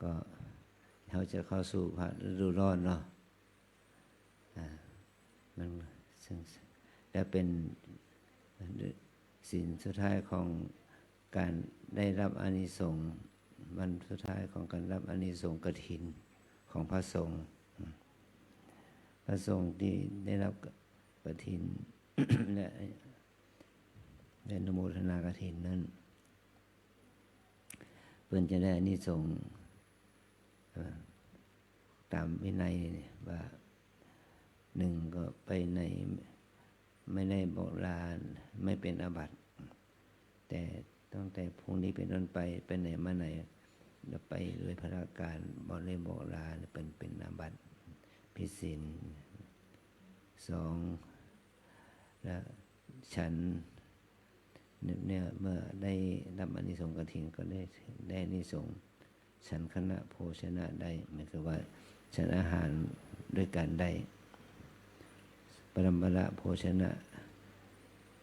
ก็เขาจะเข้าสู่ฤดูร้อนเนาะมันซึ่งและเป็นสิ่งสุดท้ายของการได้รับอานิสงส์วันสุดท้ายของการรับอานิสงส์กฐินของพระสงฆ์พระสงฆ์ที่ได้รับกฐิน และอนุโมทนากฐินนั้นเพื่อนจะได้อานิสงส์ตามวินัยว่าหนึ่งก็ไปในไม่ได้บอกลาไม่เป็นอาบัติแต่ตั้งแต่พรุ่งนี้เป็นต้นไปไหนมาไหนเราไปด้วยพระการบอกเลยบอกลาเป็นอาบัติผิดศีลสองและฉันเนี่ยเมื่อได้รับอานิสงส์กฐินก็ได้อานิสงส์ฉันคณะโภชนะได้หมายความว่าฉันอาหารด้วยกันได้ปรัมปราโภชนะ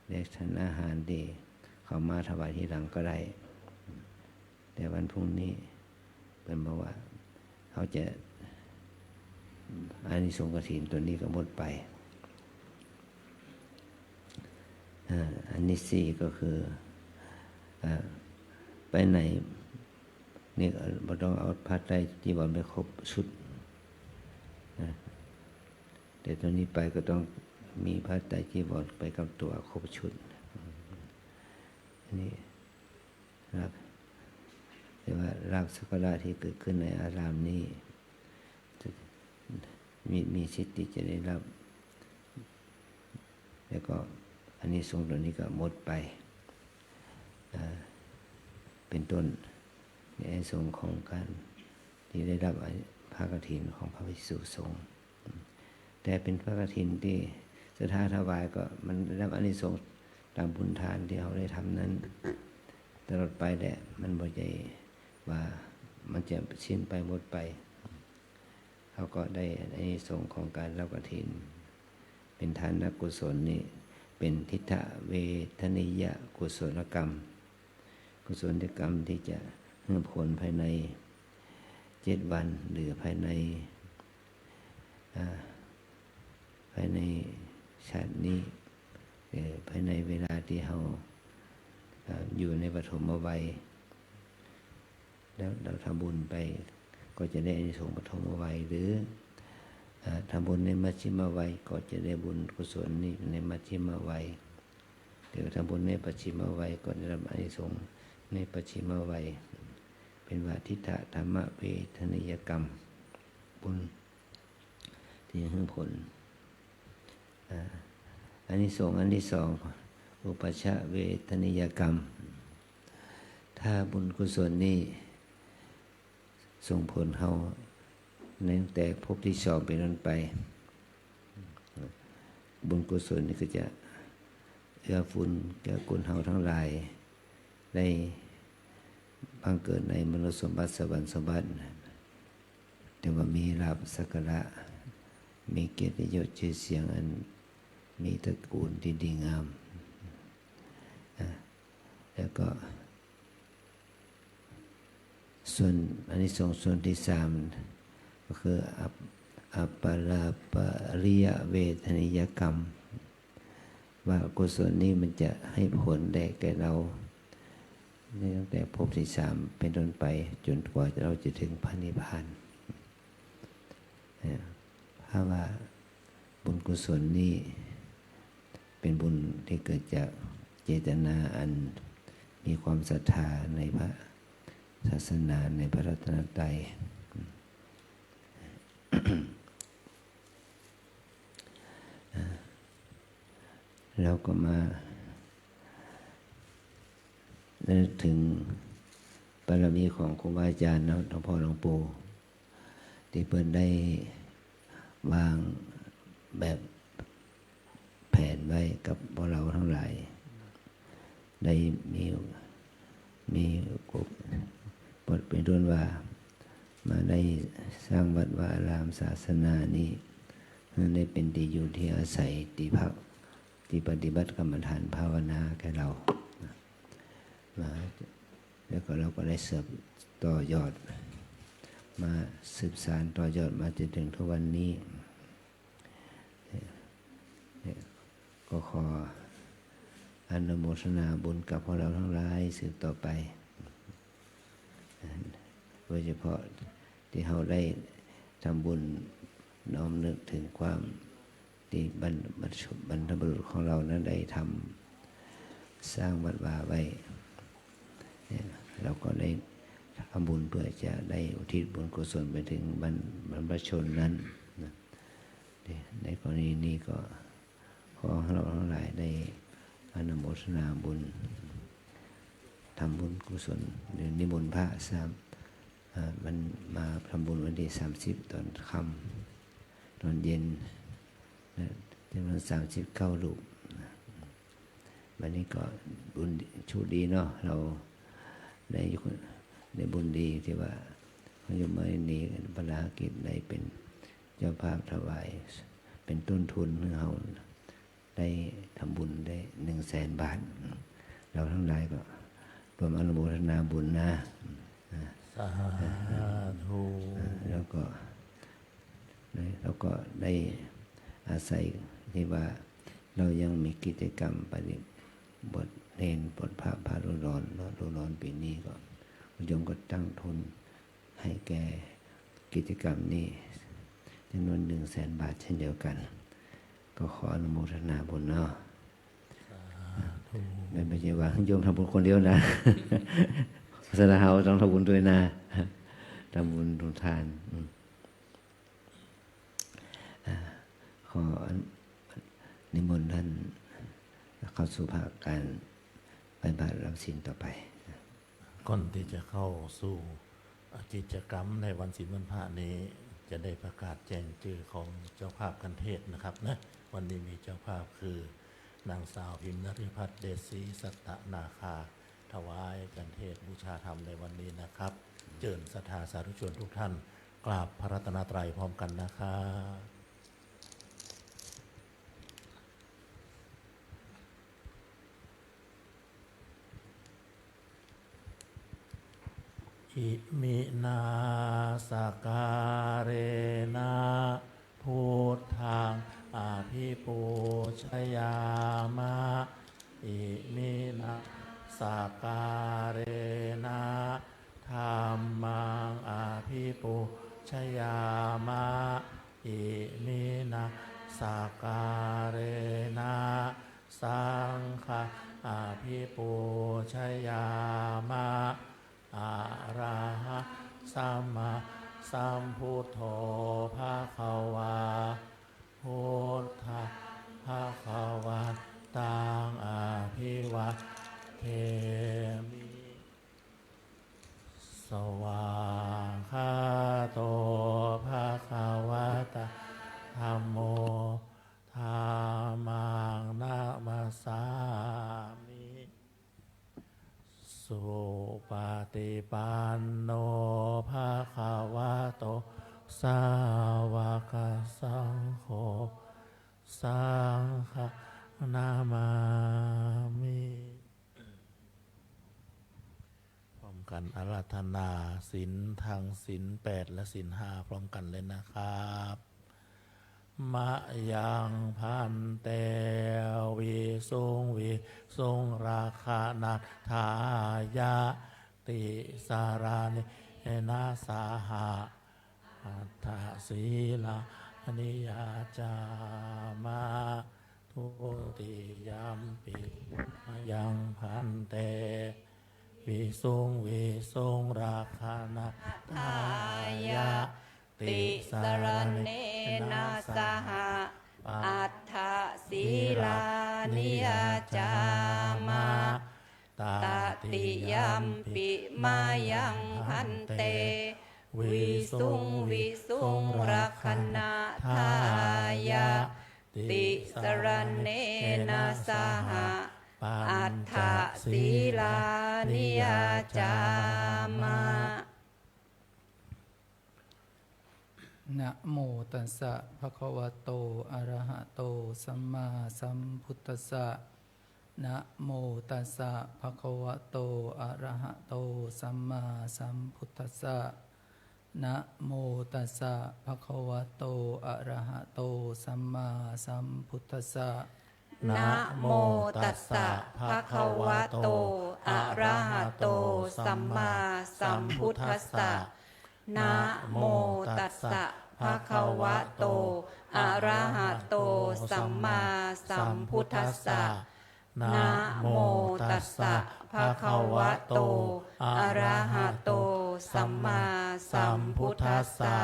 ได้ฉันอาหารดีเขามาถวายที่หลังก็ได้แต่วันพรุ่งนี้เป็นบอกว่าเขาจะอานิสงส์กฐินตัวนี้ก็หมดไปอันที่สี่ก็คือไปไหนนี่เราต้องเอาผ้าไตรจีวรไปครบชุดแต่ตอนนี้ไปก็ต้องมีผ้าไตรจีวรไปกับตัวครบชุดอันนี้ครับแต่ว่าลาภสักการะที่เกิดขึ้นในอารามนี้มีสิทธิ์ที่จะได้รับแล้วก็อันนี้สงส์ตัวนี้ก็หมดไปเป็นต้นในสงส์ของการที่ได้รับพระกฐินของพระภิกษุสงฆ์แต่เป็นพระกฐินที่ศรัทธาถวายก็มันได้รับอานิสงส์ตามบุญทานที่เขาได้ทำนั้นตลอดไปแหละมันบ่ใหญ่ว่ามันจะสิ้นไปหมดไปเขาก็ได้อานิสงส์ของการรับกฐินเป็นทานกุศลนี่เป็นทิฏฐเวทนิยกุศลกรรมกุศลกรรมที่จะให้ผลภายใน7 วันหรือภายในชาตินี้ภายในเวลาที่เราอยู่ในปฐมวัยแล้วเราทำบุญไปก็จะได้อานิสงส์ปฐมวัยหรือทำบุญในมัชฌิมวัยก็จะได้บุญกุศลนี้ในมัชฌิมวัยหรือทำบุญในปัจฉิมวัยก็ได้รับอานิสงส์ในปัจฉิมวัยเป็นว่าทิฏฐธรรมเวทนิยกรรมบุญที่ให้ผลอานิสงส์อันที่สองอุปัชฌเวทนิยกรรมถ้าบุญกุศลนี้ส่งผลเขาในตั้งแต่ภพที่สองเป็นต้นไปบุญกุศลนี่ก็จะเอื้อฟูนแก่คนเฮาทั้งหลายได้บังเกิดในมนุษย์สมบัติสวรรค์สมบัติแต่ว่ามีลาภสักการะมีเกียรติยศชื่อเสียงอันมีตระกูลที่ดีงามแล้วก็ส่วนอานิสงส์ส่วนที่สามก็คืออัปปาราปริยเวทนิยกรรมว่ากุศลนี้มันจะให้ผลแก่เราในตั้งแต่ภพที่สามเป็นต้นไปจนกว่าเราจะถึงพระนิพพานเพราะว่าบุญกุศลนี้เป็นบุญที่เกิดจากเจตนาอันมีความศรัทธาในพระศาสนาในพระรัตนตรัยเราก็มานึกถึงบารมีของครูบาอาจารย์หลวงพ่อหลวงปู่ที่เพิ่นได้วางแบบแผนไว้กับพวกเราทั้งหลายได้มีบทเป็นต้นว่ามาได้สร้างวัดวาอารามศาสนานี้ได้เป็นที่อยู่ที่อาศัยที่พักที่ปฏิบัติกรรมฐานภาวนาแก่เราแล้วก็เราก็ได้สืบ ต่อยอดมาสืบสานต่อยอดมาจนถึงทุกวันนี้ก็ขออนุโมทนาบุญกับพวกเราทั้งหลายสืบต่อไปโดยเฉพาะที่เราได้ทำบุญน้อมนึกถึงความที่บรรพบุรุษของเรานั้นได้ทำสร้างวัดวาไว้เราก็ได้ทำบุญเพื่อจะได้อุทิศบุญกุศลไปถึงบรรพชนนั้นในกรณีนี้ก็ขอให้เราทั้งหลายได้อนุโมทนาบุญทำบุญกุศลหรือนิมนต์พระมันมาทำบุญวันที่30ตอนค่ำตอนเย็นจำนวน39 รูปวันนี้ก็บุญชูดีเนาะเราได้บุญดีที่ว่าพระยมนีพระรากิจได้เป็นเจ้าภาพถวายเป็นต้นทุนให้เราได้ทำบุญได้100,000 บาทเราทั้งหลายก็รวมอนุโมทนาบุญนะสาธุแล้วก็ได้อาศัยที่ว่าเรายังมีกิจกรรมปฏิบัติเรียนบทพระฤดูร้อนปีนี้ก็โยมก็ตั้งทุนให้แก่กิจกรรมนี้จำนวน100,000 บาทเช่นเดียวกันก็ขออนุโมทนาบุญเนาะไม่ใช่ว่าโยมทำบุญคนเดียวนะศาสนาเราต้องทำบุญด้วยนะทำบุญทุนทานขอนิมนต์ท่านเข้าสู่ภาคการปฏิบัติรับศีลต่อไปก่อนที่จะเข้าสู่กิจกรรมในวันศีลวันพระนี้จะได้ประกาศแจ้งชื่อของเจ้าภาพกันเทศนะครับนะวันนี้มีเจ้าภาพคือนางสาวพิมพ์นฤพัฒน์เดชศรีสัตตนาคาถวายกันเทศบูชาธรรมในวันนี้นะครับเจิญศรัทธาสาธุชนทุกท่านกราบพระรัตนตรัยพร้อมกันนะครับอิมินาสการเนะพุทธังอาภิปูชยามะอิมินาสการเนะธัมมังอาภิปูชยามะอิมินาสการเนะสังฆังอาภิปูชยามะอะระหะสัมมาสัมพุทโธภะคะวาพุทธะภะคะวันตังอะภิวะเทมิสวากขาโตภะคะวะตะธัมโมธัมมังนะมัสสามิสุปฏิปันโนภะคะวะโตสาวกสังโฆสังฆนามามิพร้อมกันอาราธนาศีลทางศีล8และศีล5พร้อมกันเลยนะครับมะยังพันเตวิสุงราคานาทายะติสารานินาสาหะอัตถศีลานิยาจามาทุติยัมปิมะยังพันเตวิสุงราคานาทายะติสารเนนะสหะอัตถศีลานิยาจามาตติยัมปิมายังหันเตวิสุงรักขณาทายะติสารเนนะสหะอัตถศีลานิยาจามานะโมตัสสะภะคะวะโตอะระหะโตสัมมาสัมพุทธัสสะ นะโมตัสสะภะคะวะโตอะระหะโตสัมมาสัมพุทธัสสะนะโมตัสสะภะคะวะโตอะระหะโตสัมมาสัมพุทธัสสะนะโมตัสสะภะคะวะโตอะระหะโตสัมมาสัมพุทธัสสะนะโมตัสสะภะคะวะโตอะระหะโตสัมมาสัมพุทธัสสะนะโมตัสสะภะคะวะโตอะระหะโตสัมมาสัมพุทธัสสะ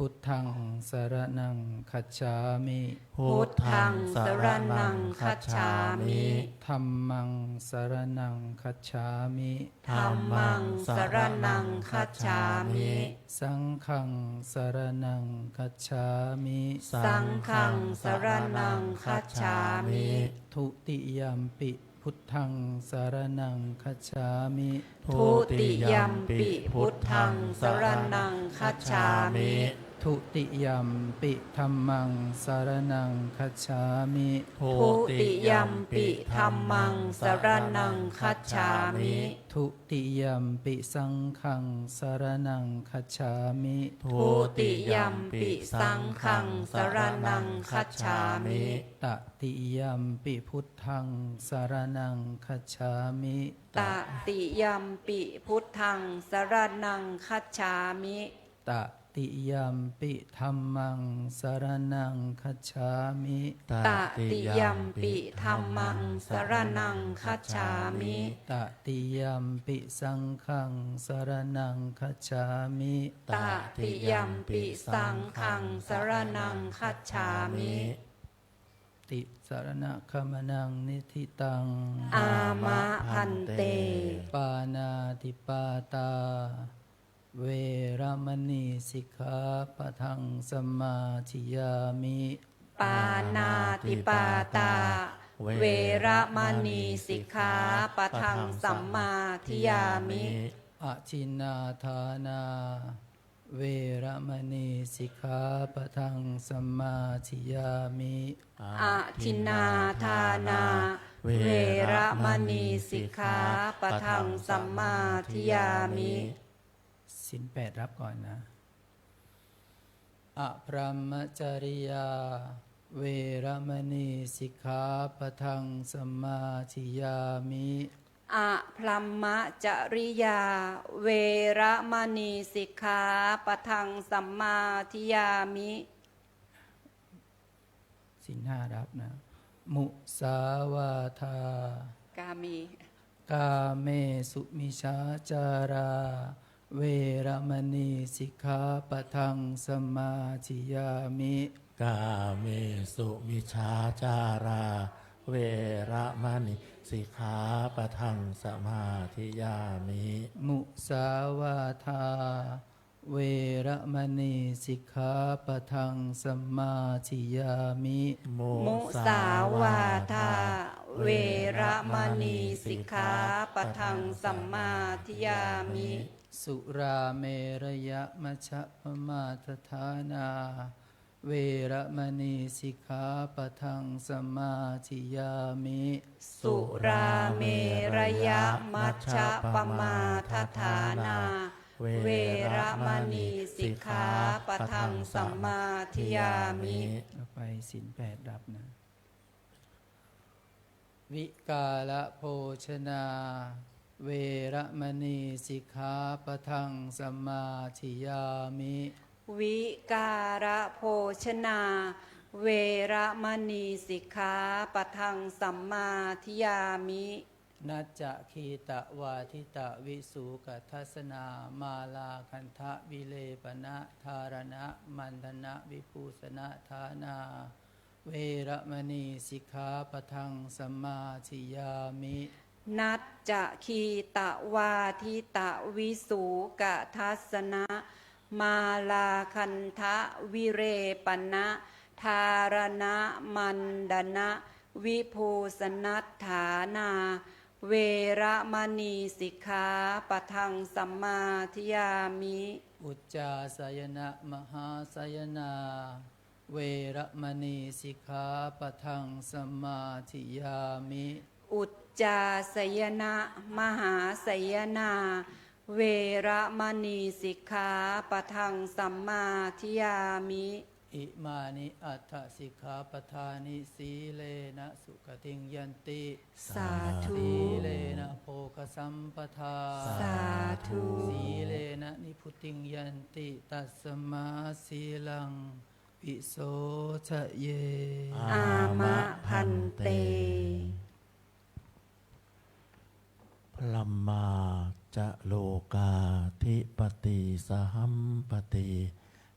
พุทธังสรณังคัจฉามิพุทธังสรณังคัจฉามิธัมมังสรณังคัจฉามิธัมมังสรณังคัจฉามิสังฆังสรณังคัจฉามิสังฆังสรณังคัจฉามิทุติยัมปิพุทธังสรณังคัจฉามิทุติยัมปิพุทธังสรณังคัจฉามิทุติยัมปิธัมมังสรณังคัจฉามิทุติยัมปิธัมมังสรณังคัจฉามิทุติยัมปิสังฆังสรณังคัจฉามิทุติยัมปิสังฆังสรณังคัจฉามิตติยัมปิพุทธังสรณังคัจฉามิตติยัมปิพุทธังสรณังคัจฉามิตติยัมปิธัมมังสรณังคัจฉามิตติยัมปิธัมมังสรณังคัจฉามิตติยัมปิสังฆังสรณังคัจฉามิตติยัมปิสังฆังสรณังคัจฉามิติสรณคมนังนิธิตังอามะพันเตปานาติปาตาเวรมณีสิกขาปะทังสมาธิยามิปานาติปาตาเวรมณีสิกขาปะทังสัมมาธิยามิอทินนาทานาเวรมณีสิกขาปะทังสัมมาธิยามิอทินนาทานาเวรมณีสิกขาปะทังสัมมาธิยามิศีล8รับก่อนนะอะพรหมจริยาเวรมณีสิกขาปะทังสัมมาธิยามิอะพรหมจริยาเวรมณีสิกขาปะทังสัมมาธิยามิศีล5รับนะมุสาวาทากามีกาเมสุมิชาจาราเวรมณีสิกขาปะทังสมาธิยามิกาเมสุมิชาจาราเวรมณีสิกขาปะทังสมาธิยามิมุสาวาทาเวรมณีสิกขาปะทังสมาธิยามิมุสาวาทาเวรมณีสิกขาปะทังสัมมาธิยามิสุราเมรยมัชฌะปมาทฐานาเวรมณีสิกขาปะทังสมาธิยามิสุราเมรยมัชฌะปมาทฐานาเวรมณีสิกขาปะทังสัมมาธิยามิไปศีล8รับนะวิกาลโภชนาเวรมณีสิกขาปะทังสัมมาธิยามิวิการะโภชนาเวรมณีสิกขาปะทังสัมมาธิยามินัจจะคีตะวาทิตะวิสุกัทัสนามาลาคันทะวิเลปนะธารณะมันธนะวิภูสนะฐานาเวรมณีสิกขาปะทังสัมมาธิยามินัจจะคีตะวาทิตะวิสุกทัสนะมาลาคันทะวิเรปนะธารณะมันดนะวิภูสนัฏฐานาเวรมณีสิกขาปะทังสัมมาธิยามิอุจจาสยนะมหาสยนาเวรมณีสิกขาปะทังสัมมาธิยามิ อุจจาสยนะ มหาสยนา เวระมณีสิกขาปะทังสัมมาทิยามิ อิมานิอัตถสิกขาปทานิสีเลนะสุขติงยันติ สาธุ สีเลนะโภคสัมปทา สาธุ สีเลนะนิพุติงยันติตัสมาสีลังวิโสทะเย อามะพันเต พลัมมาจะโลกาธิปติสหัมปติ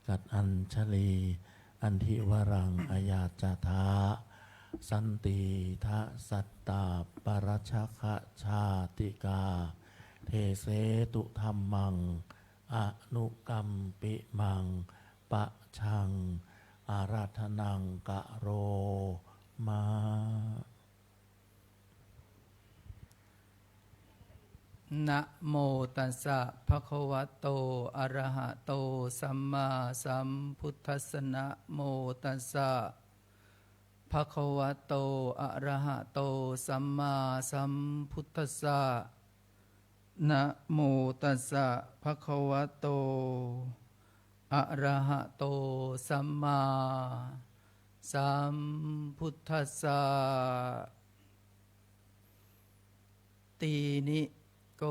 กัดอัญชลี อันทิวรังอายาจทาสันติทะสัตตาปรชคะชาติกา เทเสตุธรรมัง อนุกรรมปิมัง ปะชัง อาราธนังกะโรมา นะโมตัสสะภะคะวะโตอะระหะโตสัมมาสัมพุทธัสสะนะโมตัสสะภะคะวะโตอะระหะโตสัมมาสัมพุทธัสสะนะโมตัสสะภะคะวะโตอะระหะโตสัมมาสัมพุทธัสสะตีนิโก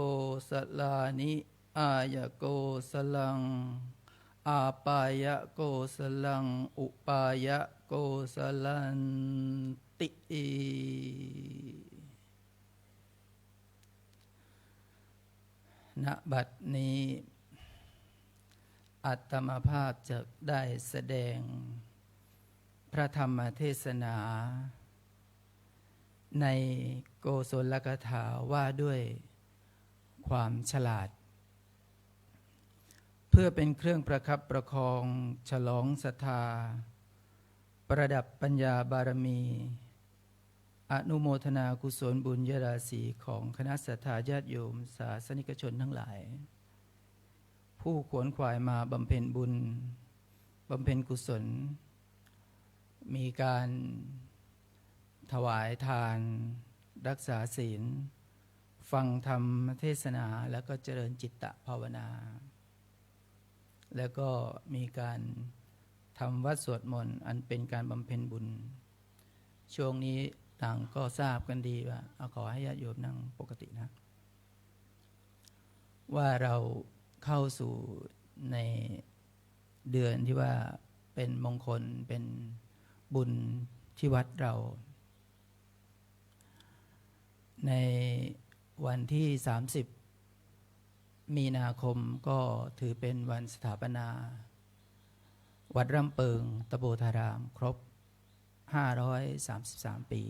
สลานิอายโกสลังอาปายะโกสลังอุปายะโกสลันติณบัดนี้อัตมาภาพจะได้แสดงพระธรรมเทศนาในโกศลกถาว่าด้วยความฉลาดเพื่อเป็นเครื่องประคับประคองฉลองศรัทธาประดับปัญญาบารมีอนุโมทนากุศลบุญญาราศีของคณะศรัทธาญาติโยมศาสนิกชนทั้งหลายผู้ขวนขวายมาบำเพ็ญบุญบำเพ็ญกุศลมีการถวายทานรักษาศีลฟังธรรมเทศนาแล้วก็เจริญจิตตภาวนาแล้วก็มีการทำวัดสวดมนต์อันเป็นการบำเพ็ญบุญช่วงนี้ต่างก็ทราบกันดีว่าขอให้ญาติโยมนั่งปกตินะว่าเราเข้าสู่ในเดือนที่ว่าเป็นมงคลเป็นบุญที่วัดเราในวันที่30มีนาคมก็ถือเป็นวันสถาปนาวัดร่ำเปิงตะโบธารามครบ533 ปี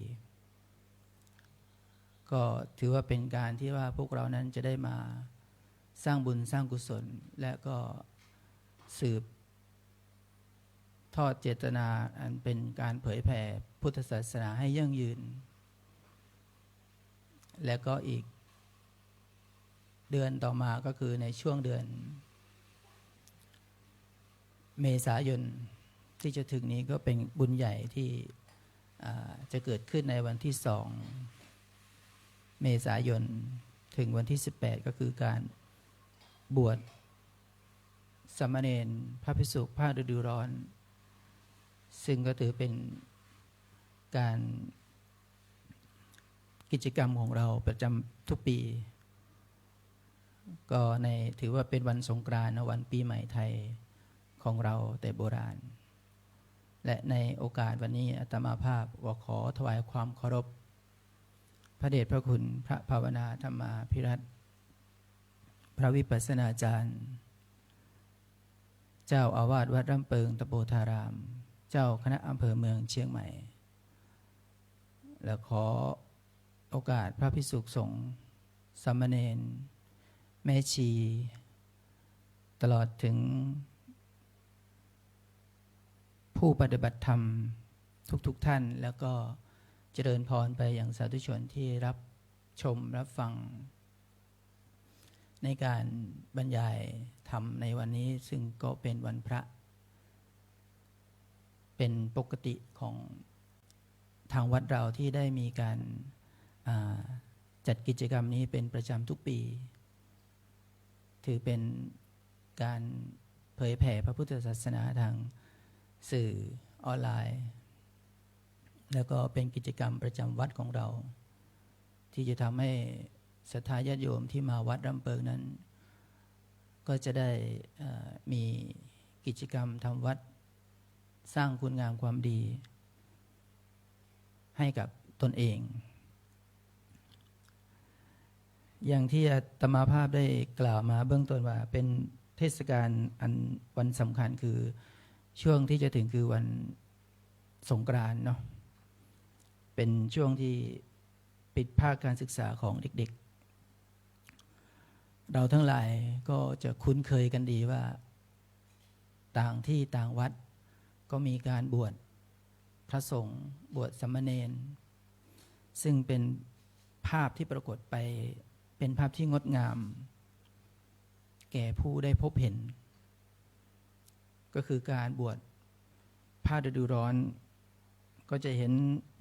ก็ถือว่าเป็นการที่ว่าพวกเรานั้นจะได้มาสร้างบุญสร้างกุศลและก็สืบทอดเจตนาอันเป็นการเผยแผ่พุทธศาสนาให้ยั่งยืนและก็อีกเดือนต่อมาก็คือในช่วงเดือนเมษายนที่จะถึงนี้ก็เป็นบุญใหญ่ที่จะเกิดขึ้นในวันที่2เมษายนถึงวันที่18ก็คือการบวชสามเณรพระภิกษุภาคฤดูร้อนซึ่งก็ถือเป็นการกิจกรรมของเราประจำทุกปีก็ถือว่าเป็นวันสงกรานต์วันปีใหม่ไทยของเราแต่โบราณและในโอกาสวันนี้อาตมาภาพขอถวายความเคารพพระเดชพระคุณพระภาวนาธรรมาภิรัตน์พระวิปัสสนาจารย์เจ้าอาวาสวัดร่ำเปิงตะโปธารามเจ้าคณะอำเภอเมืองเชียงใหม่และขอโอกาสพระภิกษุสงฆ์สามเณรแม่ชีตลอดถึงผู้ปฏิบัติธรรมทุกท่านแล้วก็เจริญพรไปอย่างสาธุชนที่รับชมรับฟังในการบรรยายธรรมในวันนี้ซึ่งก็เป็นวันพระเป็นปกติของทางวัดเราที่ได้มีการ จัดกิจกรรมนี้เป็นประจำทุกปี ถือเป็นการเผยแผ่พระพุทธศาสนาทางสื่อออนไลน์ แล้วก็เป็นกิจกรรมประจำวัดของเรา ที่จะทำให้ศรัทธาญาติโยมที่มาวัดรำเปิงนั้น ก็จะได้มีกิจกรรมทำวัดสร้างคุณงามความดีให้กับตนเอง อย่างที่อาตมาภาพได้กล่าวมาเบื้องต้นว่าเป็นเทศกาลอันวันสำคัญคือช่วงที่จะถึงคือวันสงกรานต์เนาะเป็นช่วงที่ปิดภาคการศึกษาของเด็กๆเราทั้งหลายก็จะคุ้นเคยกันดีว่าต่างที่ต่างวัดก็มีการบวชพระสงฆ์บวชสามเณรซึ่งเป็นภาพที่ปรากฏไปเป็นภาพที่งดงามแก่ผู้ได้พบเห็นก็คือการบวชผ้าฤดูร้อนก็จะเห็น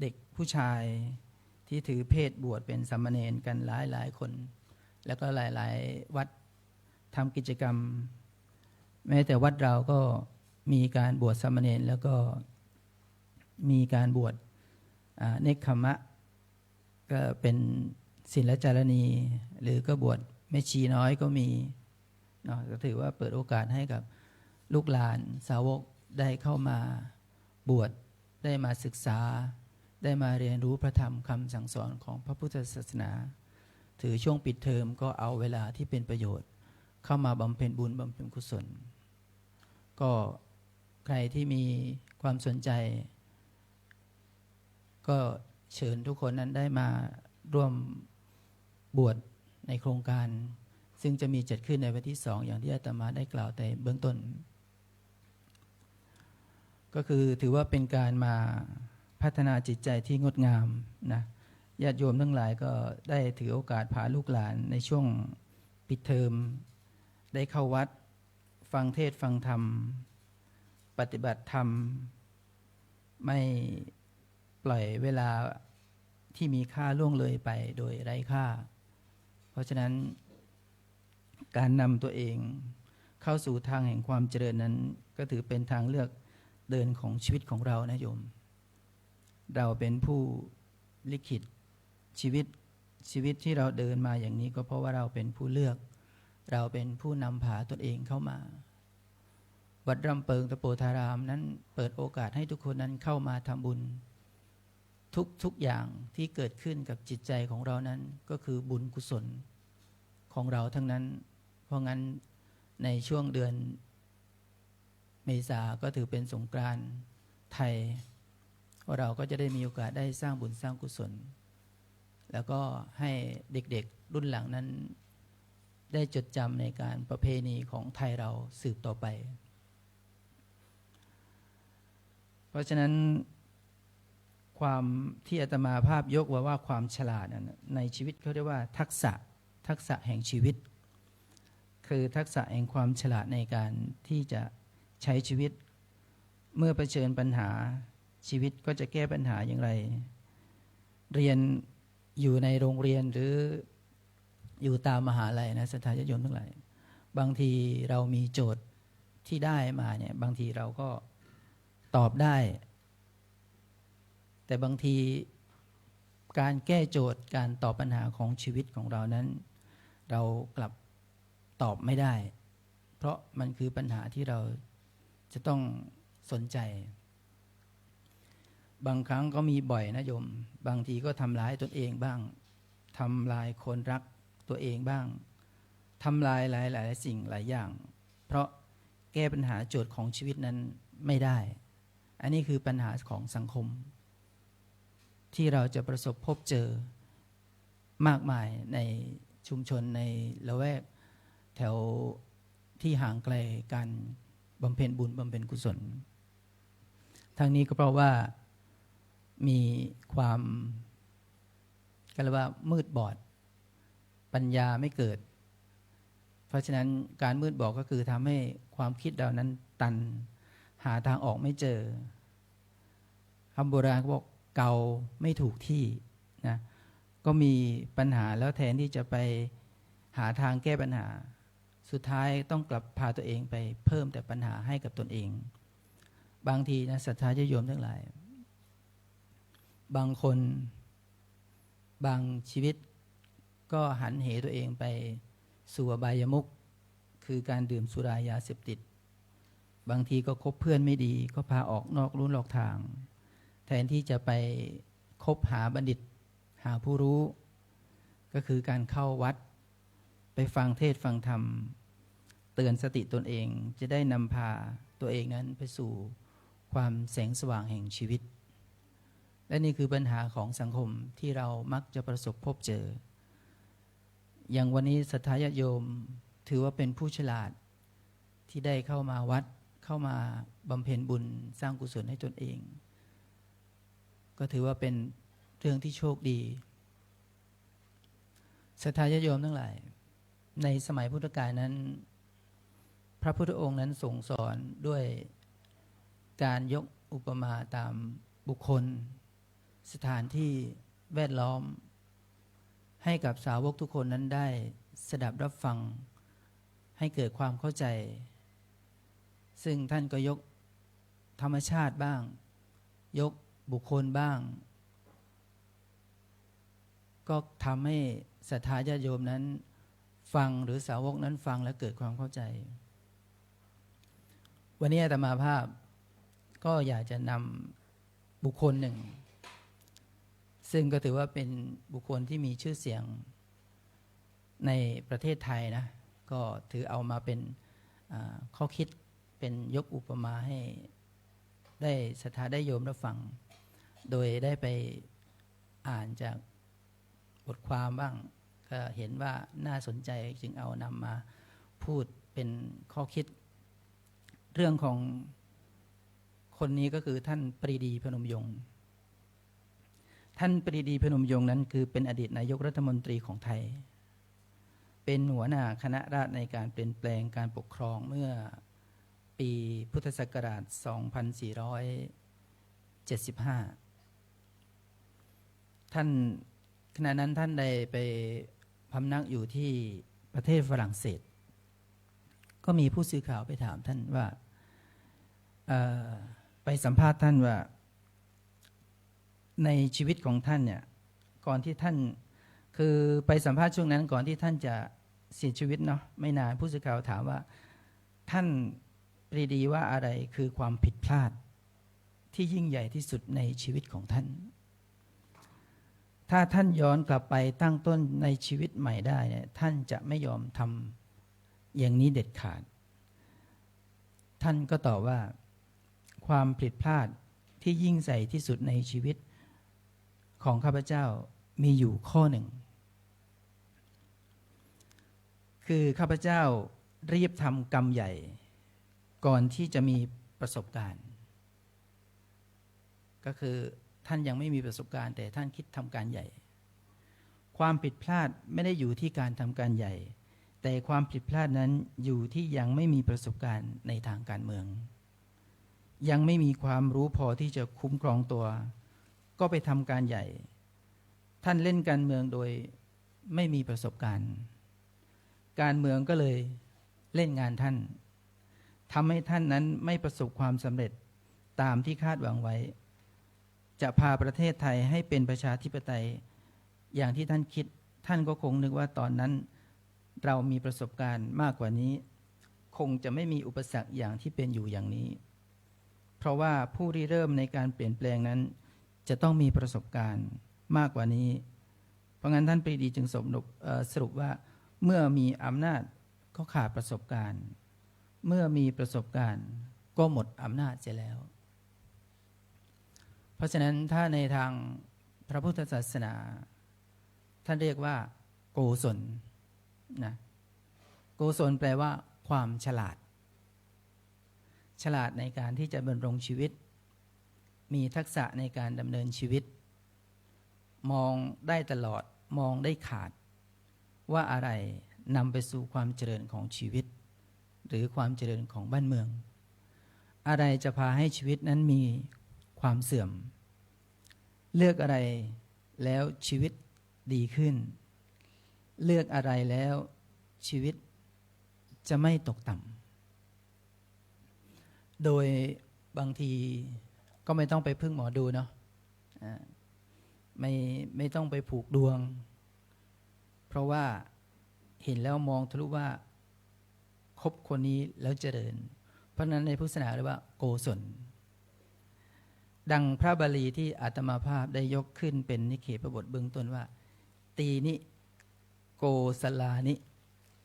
เด็กผู้ชายที่ถือเพศบวชเป็นสามเณรกันหลายคนแล้วก็หลายวัดทำกิจกรรมแม้แต่วัดเราก็มีการบวชสามเณรแล้วก็มีการบวชเนกขมะก็เป็นศีลจารณีหรือก็บวชแม่ชีน้อยก็มีเนาะก็ถือว่าเปิดโอกาสให้กับลูกหลานสาวกได้เข้ามาบวชได้มาศึกษาได้มาเรียนรู้พระธรรมคำสั่งสอนของพระพุทธศาสนาถือช่วงปิดเทอมก็เอาเวลาที่เป็นประโยชน์เข้ามาบำเพ็ญบุญบำเพ็ญกุศลก็ใครที่มีความสนใจก็เชิญทุกคนนั้นได้มาร่วมบวชในโครงการซึ่งจะมีจัดขึ้นในวันที่2อย่างที่อาตมาได้กล่าวแต่เบื้องต้นก็คือถือว่าเป็นการมาพัฒนาจิตใจที่งดงามนะญาติโยมทั้งหลายก็ได้ถือโอกาสพาลูกหลานในช่วงปิดเทอมได้เข้าวัดฟังเทศน์ฟังธรรมปฏิบัติธรรมไม่ปล่อยเวลาที่มีค่าล่วงเลยไปโดยไร้ค่าเพราะฉะนั้นการนำตัวเองเข้าสู่ทางแห่งความเจริญนั้นก็ถือเป็นทางเลือกเดินของชีวิตของเรานะโยมเราเป็นผู้ลิขิตชีวิตที่เราเดินมาอย่างนี้ก็เพราะว่าเราเป็นผู้เลือกเราเป็นผู้นำพาตนเองเข้ามาวัดรำเปิงตะโปธารามนั้นเปิดโอกาสให้ทุกคนนั้นเข้ามาทำบุญทุกอย่างที่เกิดขึ้นกับจิตใจของเรานั้นก็คือบุญกุศลของเราทั้งนั้นเพราะงั้นในช่วงเดือนเมษาก็ถือเป็นสงกรานต์ไทยว่าเราก็จะได้มีโอกาสได้สร้างบุญสร้างกุศลแล้วก็ให้เด็กๆรุ่นหลังนั้นได้จดจำในการประเพณีของไทยเราสืบต่อไปเพราะฉะนั้นความที่อาตมาภาพยกว่าความฉลาดในชีวิตเขาเรียกว่าทักษะแห่งชีวิตคือทักษะแห่งความฉลาดในการที่จะใช้ชีวิตเมื่อเผชิญปัญหาชีวิตก็จะแก้ปัญหาอย่างไรเรียนอยู่ในโรงเรียนหรืออยู่ตามมหาลัยนะศรัทธาญาติโยมทั้งหลายบางทีเรามีโจทย์ที่ได้มาเนี่ยบางทีเราก็ตอบได้แต่บางทีการแก้โจทย์การตอบปัญหาของชีวิตของเรานั้นเรากลับตอบไม่ได้เพราะมันคือปัญหาที่เราจะต้องสนใจบางครั้งก็มีบ่อยนะโยมบางทีก็ทำร้ายตนเองบ้างทำลายคนรักตัวเองบ้างทำลายหลายสิ่งหลายอย่างเพราะแก้ปัญหาโจทย์ของชีวิตนั้นไม่ได้อันนี้คือปัญหาของสังคมที่เราจะประสบพบเจอมากมายในชุมชนในละแวกแถวที่ห่างไกลการบำเพ็ญบุญบำเพ็ญกุศลทั้งนี้ก็เพราะว่ามีความก็เรียกว่ามืดบอดปัญญาไม่เกิดเพราะฉะนั้นการมืดบอดก็คือทำให้ความคิดเรานั้นตันหาทางออกไม่เจอคำโบราณเขาบอกเกาไม่ถูกที่นะ ก็มีปัญหาแล้วแทนที่จะไปหาทางแก้ปัญหาสุดท้ายต้องกลับพาตัวเองไปเพิ่มแต่ปัญหาให้กับตนเองบางทีนะศรัทธาญาติโยมทั้งหลายบางคนบางชีวิตก็หันเหตัวเองไปสู่อบายมุขคือการดื่มสุรายาเสพติดบางทีก็คบเพื่อนไม่ดีก็พาออกนอกลู่นอกทางแทนที่จะไปคบหาบัณฑิตหาผู้รู้ก็คือการเข้าวัดไปฟังเทศน์ฟังธรรมเตือนสติตนเองจะได้นำพาตัวเองนั้นไปสู่ความแสงสว่างแห่งชีวิตและนี่คือปัญหาของสังคมที่เรามักจะประสบพบเจออย่างวันนี้ศรัทธาญาติโยมถือว่าเป็นผู้ฉลาดที่ได้เข้ามาวัดเข้ามาบำเพ็ญบุญสร้างกุศลให้ตนเองก็ถือว่าเป็นเรื่องที่โชคดีศรัทธาญาติโยมทั้งหลายในสมัยพุทธกาลนั้นพระพุทธองค์นั้นทรงสอนด้วยการยกอุปมาตามบุคคลสถานที่แวดล้อมให้กับสาวกทุกคนนั้นได้สดับรับฟังให้เกิดความเข้าใจซึ่งท่านก็ยกธรรมชาติบ้างยกบุคคลบ้างก็ทำให้ศรัทธาญาติโยมนั้นฟังหรือสาวกนั้นฟังและเกิดความเข้าใจวันนี้อาตมาภาพก็อยากจะนำบุคคลหนึ่งซึ่งก็ถือว่าเป็นบุคคลที่มีชื่อเสียงในประเทศไทยนะก็ถือเอามาเป็นข้อคิดเป็นยกอุปมาให้ได้ศรัทธาได้โยมรับฟังโดยได้ไปอ่านจากบทความบ้างก็เห็นว่าน่าสนใจจึงเอานำมาพูดเป็นข้อคิดเรื่องของคนนี้ก็คือท่านปรีดีพนมยงค์ท่านปรีดีพนมยงค์นั้นคือเป็นอดีตนายกรัฐมนตรีของไทยเป็นหัวหน้าคณะราษฎรในการเปลี่ยนแปลงการปกครองเมื่อปีพุทธศักราช 2475 ท่านขณะนั้นท่านได้ไปพำนักอยู่ที่ประเทศฝรั่งเศสก็มีผู้สื่อข่าวไปถามท่านว่าไปสัมภาษณ์ท่านว่าในชีวิตของท่านเนี่ยก่อนที่ท่านคือไปสัมภาษณ์ช่วงนั้นก่อนที่ท่านจะเสียชีวิตเนาะไม่นานผู้สื่อข่าวถามว่าท่านปรีดีว่าอะไรคือความผิดพลาดที่ยิ่งใหญ่ที่สุดในชีวิตของท่านถ้าท่านย้อนกลับไปตั้งต้นในชีวิตใหม่ได้เนี่ยท่านจะไม่ยอมทำอย่างนี้เด็ดขาดท่านก็ตอบว่าความผิดพลาดที่ยิ่งใหญ่ที่สุดในชีวิตของข้าพเจ้ามีอยู่ข้อหนึ่งคือข้าพเจ้ารีบทำกรรมใหญ่ก่อนที่จะมีประสบการณ์ก็คือท่านยังไม่มีประสบการณ์แต่ท่านคิดทำการใหญ่ความผิดพลาดไม่ได้อยู่ที่การทำการใหญ่แต่ความผิดพลาดนั้นอยู่ที่ยังไม่มีประสบการณ์ในทางการเมืองยังไม่มีความรู้พอที่จะคุ้มครองตัวก็ไปทำการใหญ่ท่านเล่นการเมืองโดยไม่มีประสบการณ์การเมืองก็เลยเล่นงานท่านทำให้ท่านนั้นไม่ประสบความสำเร็จตามที่คาดหวังไว้จะพาประเทศไทยให้เป็นประชาธิปไตยอย่างที่ท่านคิดท่านก็คงนึกว่าตอนนั้นเรามีประสบการณ์มากกว่านี้คงจะไม่มีอุปสรรคอย่างที่เป็นอยู่อย่างนี้เพราะว่าผู้ริเริ่มในการเปลี่ยนแปลงนั้นจะต้องมีประสบการณ์มากกว่านี้เพราะงั้นท่านปรีดีจึงสรุปว่าเมื่อมีอำนาจก็ขาดประสบการณ์เมื่อมีประสบการณ์ก็หมดอำนาจเสียแล้วเพราะฉะนั้นถ้าในทางพระพุทธศาสนาท่านเรียกว่าโกศลนะโกศลแปลว่าความฉลาดในการที่จะดำรงชีวิตมีทักษะในการดำเนินชีวิตมองได้ตลอดมองได้ขาดว่าอะไรนำไปสู่ความเจริญของชีวิตหรือความเจริญของบ้านเมืองอะไรจะพาให้ชีวิตนั้นมีความเสื่อมเลือกอะไรแล้วชีวิต ดีขึ้น เลือกอะไรแล้วชีวิตจะไม่ตกต่ำโดยบางทีก็ไม่ต้องไปพึ่งหมอดูเนาะไม่ต้องไปผูกดวงเพราะว่าเห็นแล้วมองทะลุว่าคบคนนี้แล้วเจริญเพราะนั้นในพุทธศาสนาเรียกว่าโกศลดังพระบาลีที่อาตมาภาพได้ยกขึ้นเป็นนิเคปบทเบื้องต้นว่าตีนิโกศลานิ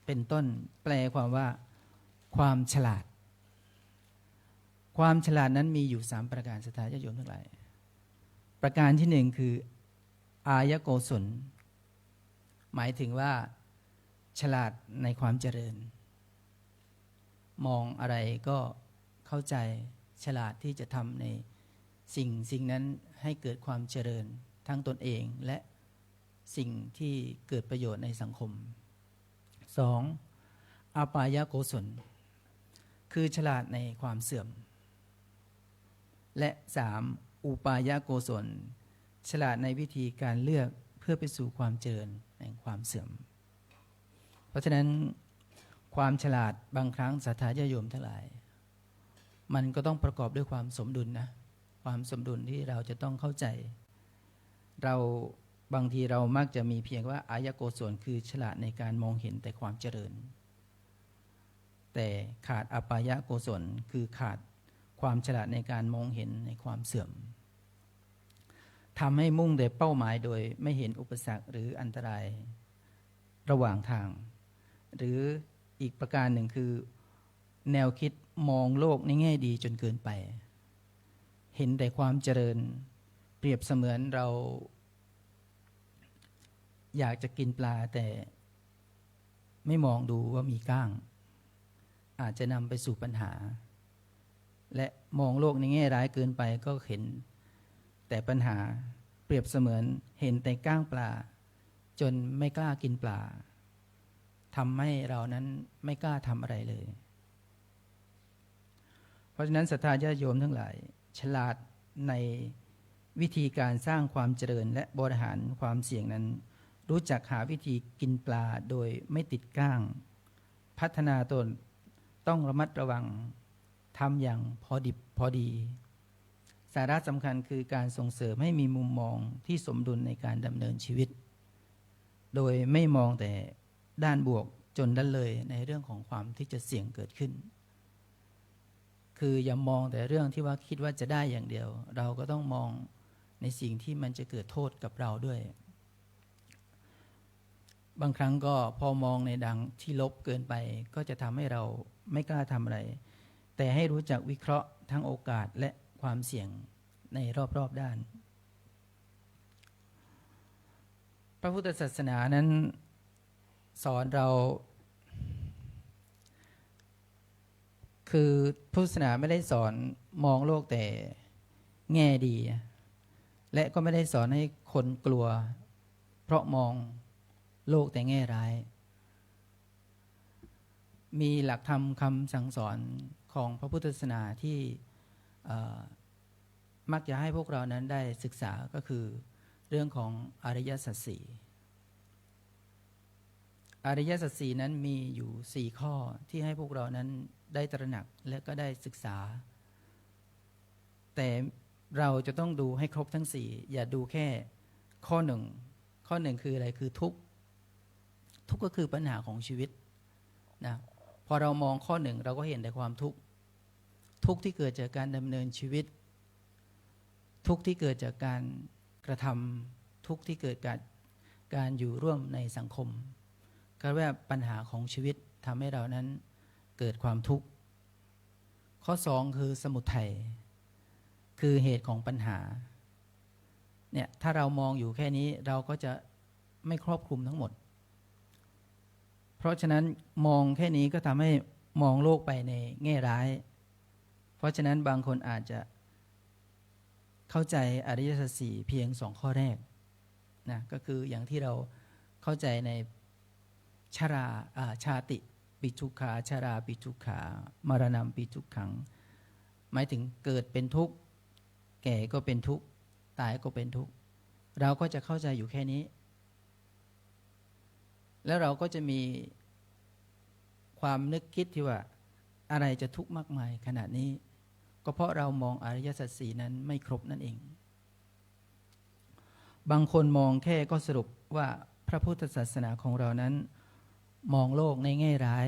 เป็นต้นแปลความว่าความฉลาดความฉลาดนั้นมีอยู่3ประการศรัทธาญาติโยมทั้งหลายประการที่1คืออายโกศลหมายถึงว่าฉลาดในความเจริญมองอะไรก็เข้าใจฉลาดที่จะทำในสิ่งนั้นให้เกิดความเจริญทั้งตนเองและสิ่งที่เกิดประโยชน์ในสังคม 2. อาปายโกศลคือฉลาดในความเสื่อมและ 3. อุปายโกศลฉลาดในวิธีการเลือกเพื่อไปสู่ความเจริญแห่งความเสื่อมเพราะฉะนั้นความฉลาดบางครั้งศรัทธาญาติโยมทั้งหลายมันก็ต้องประกอบด้วยความสมดุลนะความสมดุลที่เราจะต้องเข้าใจเราบางทีเรามักจะมีเพียงว่าอายโกศลคือฉลาดในการมองเห็นแต่ความเจริญแต่ขาดอปายโกศลคือขาดความฉลาดในการมองเห็นในความเสื่อมทำให้มุ่งแต่เป้าหมายโดยไม่เห็นอุปสรรคหรืออันตรายระหว่างทางหรืออีกประการหนึ่งคือแนวคิดมองโลกในแง่ดีจนเกินไปเห็นแต่ความเจริญเปรียบเสมือนเราอยากจะกินปลาแต่ไม่มองดูว่ามีก้างอาจจะนำไปสู่ปัญหาและมองโลกในแง่ร้ายเกินไปก็เห็นแต่ปัญหาเปรียบเสมือนเห็นแต่ก้างปลาจนไม่กล้ากินปลาทำให้เรานั้นไม่กล้าทำอะไรเลยเพราะฉะนั้นศรัทธาญาติโยมทั้งหลายฉลาดในวิธีการสร้างความเจริญและบริหารความเสี่ยงนั้นรู้จักหาวิธีกินปลาโดยไม่ติดก้างพัฒนาตนต้องระมัดระวังทำอย่างพอดิบพอดีสาระสำคัญคือการส่งเสริมให้มีมุมมองที่สมดุลในการดำเนินชีวิตโดยไม่มองแต่ด้านบวกจนละเลยในเรื่องของความที่จะเสี่ยงเกิดขึ้นคืออย่ามองแต่เรื่องที่ว่าคิดว่าจะได้อย่างเดียวเราก็ต้องมองในสิ่งที่มันจะเกิดโทษกับเราด้วยบางครั้งก็พอมองในดังที่ลบเกินไปก็จะทำให้เราไม่กล้าทำอะไรแต่ให้รู้จักวิเคราะห์ทั้งโอกาสและความเสี่ยงในรอบๆด้านพระพุทธศาสนานั้นสอนเราคือพุทธศาสนาไม่ได้สอนมองโลกแต่แง่ดีและก็ไม่ได้สอนให้คนกลัวเพราะมองโลกแต่แง่ร้ายมีหลักธรรมคำสั่งสอนของพระพุทธศาสนาที่มักจะให้พวกเรานั้นได้ศึกษาก็คือเรื่องของอริยสัจสี่อริยสัจสี่นั้นมีอยู่4ข้อที่ให้พวกเรานั้นได้ตระหนักและก็ได้ศึกษาแต่เราจะต้องดูให้ครบทั้ง4อย่าดูแค่ข้อหนึ่งคืออะไรคือทุกข์ก็คือปัญหาของชีวิตนะพอเรามองข้อ1เราก็เห็นแต่ความทุกข์ที่เกิดจากการดำเนินชีวิตทุกข์ที่เกิดจากการกระทำทุกข์ที่เกิดจากการอยู่ร่วมในสังคมก็เรียกว่าปัญหาของชีวิตทำให้เรานั้นเกิดความทุกข์ข้อ2คือสมุทัยคือเหตุของปัญหาเนี่ยถ้าเรามองอยู่แค่นี้เราก็จะไม่ครอบคลุมทั้งหมดเพราะฉะนั้นมองแค่นี้ก็ทำให้มองโลกไปในแง่ร้ายเพราะฉะนั้นบางคนอาจจะเข้าใจอริยสัจสี่เพียง2ข้อแรกนะก็คืออย่างที่เราเข้าใจในชาติปิทุกขาชาราปิทุกขามรณะปิทุกขังหมายถึงเกิดเป็นทุกข์แก่ก็เป็นทุกข์ตายก็เป็นทุกข์เราก็จะเข้าใจอยู่แค่นี้ แล้วเราก็จะมีความนึกคิดที่ว่าอะไรจะทุกข์มากมายขนาดนี้ก็เพราะเรามองอริยสัจสี่นั้นไม่ครบนั่นเองบางคนมองแค่ก็สรุปว่าพระพุทธศาสนาของเรานั้นมองโลกในแง่ร้าย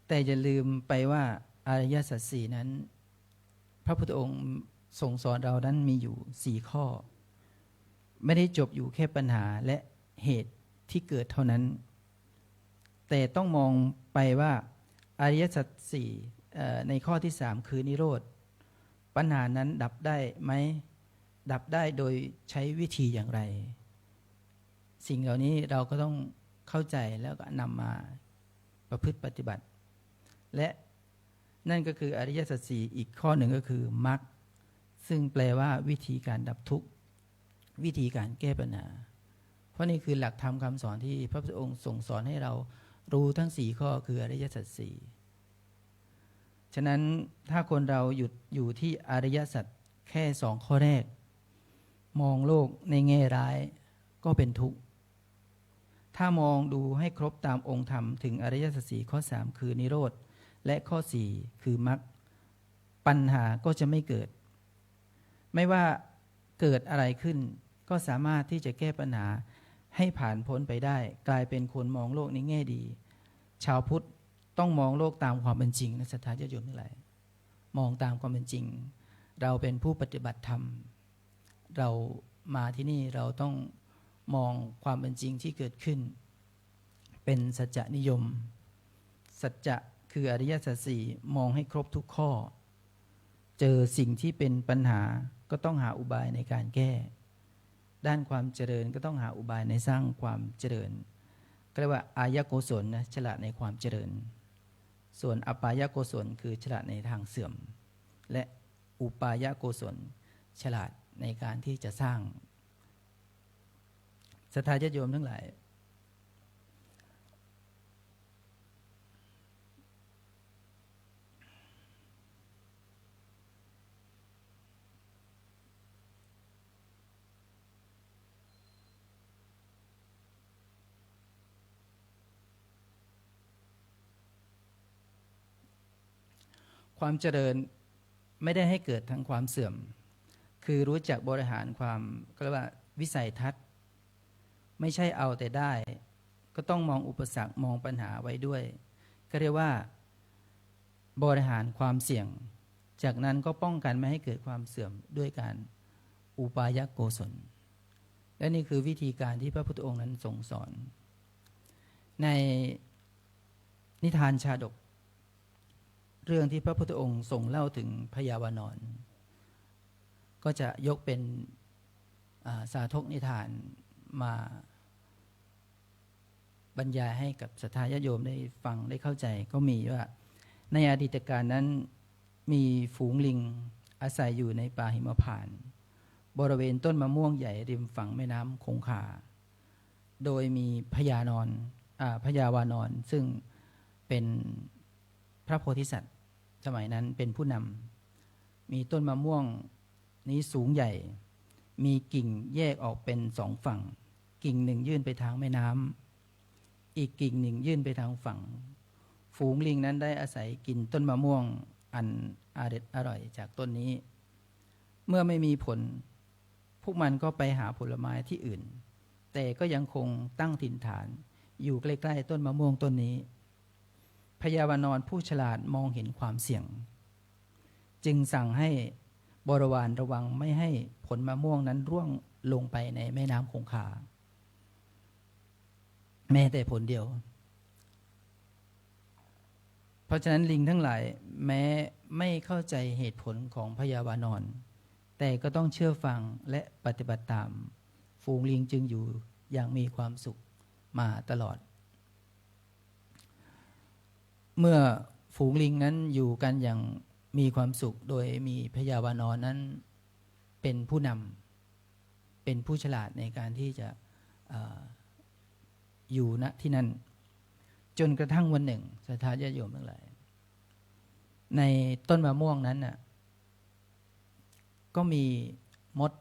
แต่อย่าลืมไปว่าอริยสัจสี่นั้นพระพุทธองค์ทรงสอนเรานั้นมีอยู่4ข้อไม่ได้จบอยู่แค่ปัญหาและเหตุที่เกิดเท่านั้นแต่ต้องมองไปว่าอริยสัจสี่ในข้อที่3คือนิโรธปัญหานั้นดับได้ไหมดับได้โดยใช้วิธีอย่างไรสิ่งเหล่านี้เราก็ต้องเข้าใจแล้วก็นำมาประพฤติปฏิบัติและนั่นก็คืออริยสัจสี่อีกข้อหนึ่งก็คือมรรคซึ่งแปลว่าวิธีการดับทุกข์วิธีการแก้ปัญหาเพราะนี่คือหลักธรรมคำสอนที่พระพุทธองค์ทรงสอนให้เรารู้ทั้ง4ข้อคืออริยสัจสี่ฉะนั้นถ้าคนเราหยุดอยู่ที่อริยสัจแค่2ข้อแรกมองโลกในแง่ร้ายก็เป็นทุกข์ถ้ามองดูให้ครบตามองค์ธรรมถึงอริยสัจสี่ข้อ3คือนิโรธและข้อ4คือมรรคปัญหาก็จะไม่เกิดไม่ว่าเกิดอะไรขึ้นก็สามารถที่จะแก้ปัญหาให้ผ่านพ้นไปได้กลายเป็นคนมองโลกในแง่ดีชาวพุทธต้องมองโลกตามความเป็นจริงนะศรัทธาญาติโยมทั้งหลายมองตามความเป็นจริงเราเป็นผู้ปฏิบัติธรรมเรามาที่นี่เราต้องมองความเป็นจริงที่เกิดขึ้นเป็นสัจจนิยมสัจจะคืออริยสัจสี่มองให้ครบทุกข้อเจอสิ่งที่เป็นปัญหาก็ต้องหาอุบายในการแก้ด้านความเจริญก็ต้องหาอุบายในสร้างความเจริญเรียกว่าอายโกศลนะฉลาดในความเจริญส่วนอปายโกศลคือฉลาดในทางเสื่อมและอุปายโกศลฉลาดในการที่จะสร้างศรัทธาญาติโยมทั้งหลายความเจริญไม่ได้ให้เกิดทั้งความเสื่อมคือรู้จักบริหารความก็เรียกว่าวิสัยทัศน์ไม่ใช่เอาแต่ได้ก็ต้องมองอุปสรรคมองปัญหาไว้ด้วยก็เรียกว่าบริหารความเสี่ยงจากนั้นก็ป้องกันไม่ให้เกิดความเสื่อมด้วยการอุปายโกศลและนี่คือวิธีการที่พระพุทธองค์นั้นทรงสอนในนิทานชาดกเรื่องที่พระพุทธองค์ทรงเล่าถึงพยาวานรก็จะยกเป็นสาธกนิทานมาบรรยายให้กับศรัทธาญาติโยมได้ฟังได้เข้าใจก็มีว่าในอดีตการนั้นมีฝูงลิงอาศัยอยู่ในป่าหิมพานต์บริเวณต้นมะม่วงใหญ่ริมฝั่งแม่น้ำคงคาโดยมีพญาวานรซึ่งเป็นพระโพธิสัตว์สมัยนั้นเป็นผู้นำมีต้นมะม่วงนี้สูงใหญ่มีกิ่งแยกออกเป็น2ฝั่งกิ่งหนึ่งยื่นไปทางแม่น้ำอีกกิ่งหนึ่งยื่นไปทางฝั่งฝูงลิงนั้นได้อาศัยกินต้นมะม่วงอันอร่อยจากต้นนี้เมื่อไม่มีผลพวกมันก็ไปหาผลไม้ที่อื่นแต่ก็ยังคงตั้งถิ่นฐานอยู่ใกล้ๆต้นมะม่วงต้นนี้พญาวานรผู้ฉลาดมองเห็นความเสี่ยงจึงสั่งให้บริวารระวังไม่ให้ผลมะม่วงนั้นร่วงลงไปในแม่น้ำคงคาแม้แต่ผลเดียวเพราะฉะนั้นลิงทั้งหลายแม้ไม่เข้าใจเหตุผลของพญาวานรแต่ก็ต้องเชื่อฟังและปฏิบัติตามฝูงลิงจึงอยู่อย่างมีความสุขมาตลอดเมื่อฝูงลิงนั้นอยู่กันอย่างมีความสุขโดยมีพญาวานรนั้นเป็นผู้นำเป็นผู้ฉลาดในการที่จะอยู่ณที่นั่นจนกระทั่งวันหนึ่งศรัทธาญาติโยมทั้งหลายในต้นมะม่วงนั้นน่ะก็มีมด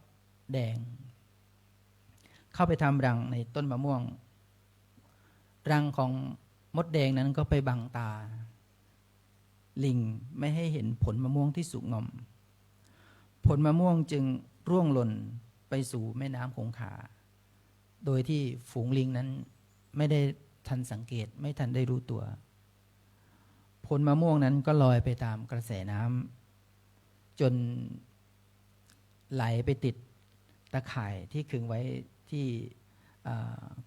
แดงเข้าไปทำรังในต้นมะม่วง รังของมดแดงนั้นก็ไปบังตาลิงไม่ให้เห็นผลมะม่วงที่สุกงอมผลมะม่วงจึงร่วงหล่นไปสู่แม่น้ำคงคาโดยที่ฝูงลิงนั้นไม่ได้ทันสังเกตไม่ทันได้รู้ตัวผลมะม่วงนั้นก็ลอยไปตามกระแสน้ำจนไหลไปติดตะข่ายที่ขึงไว้ที่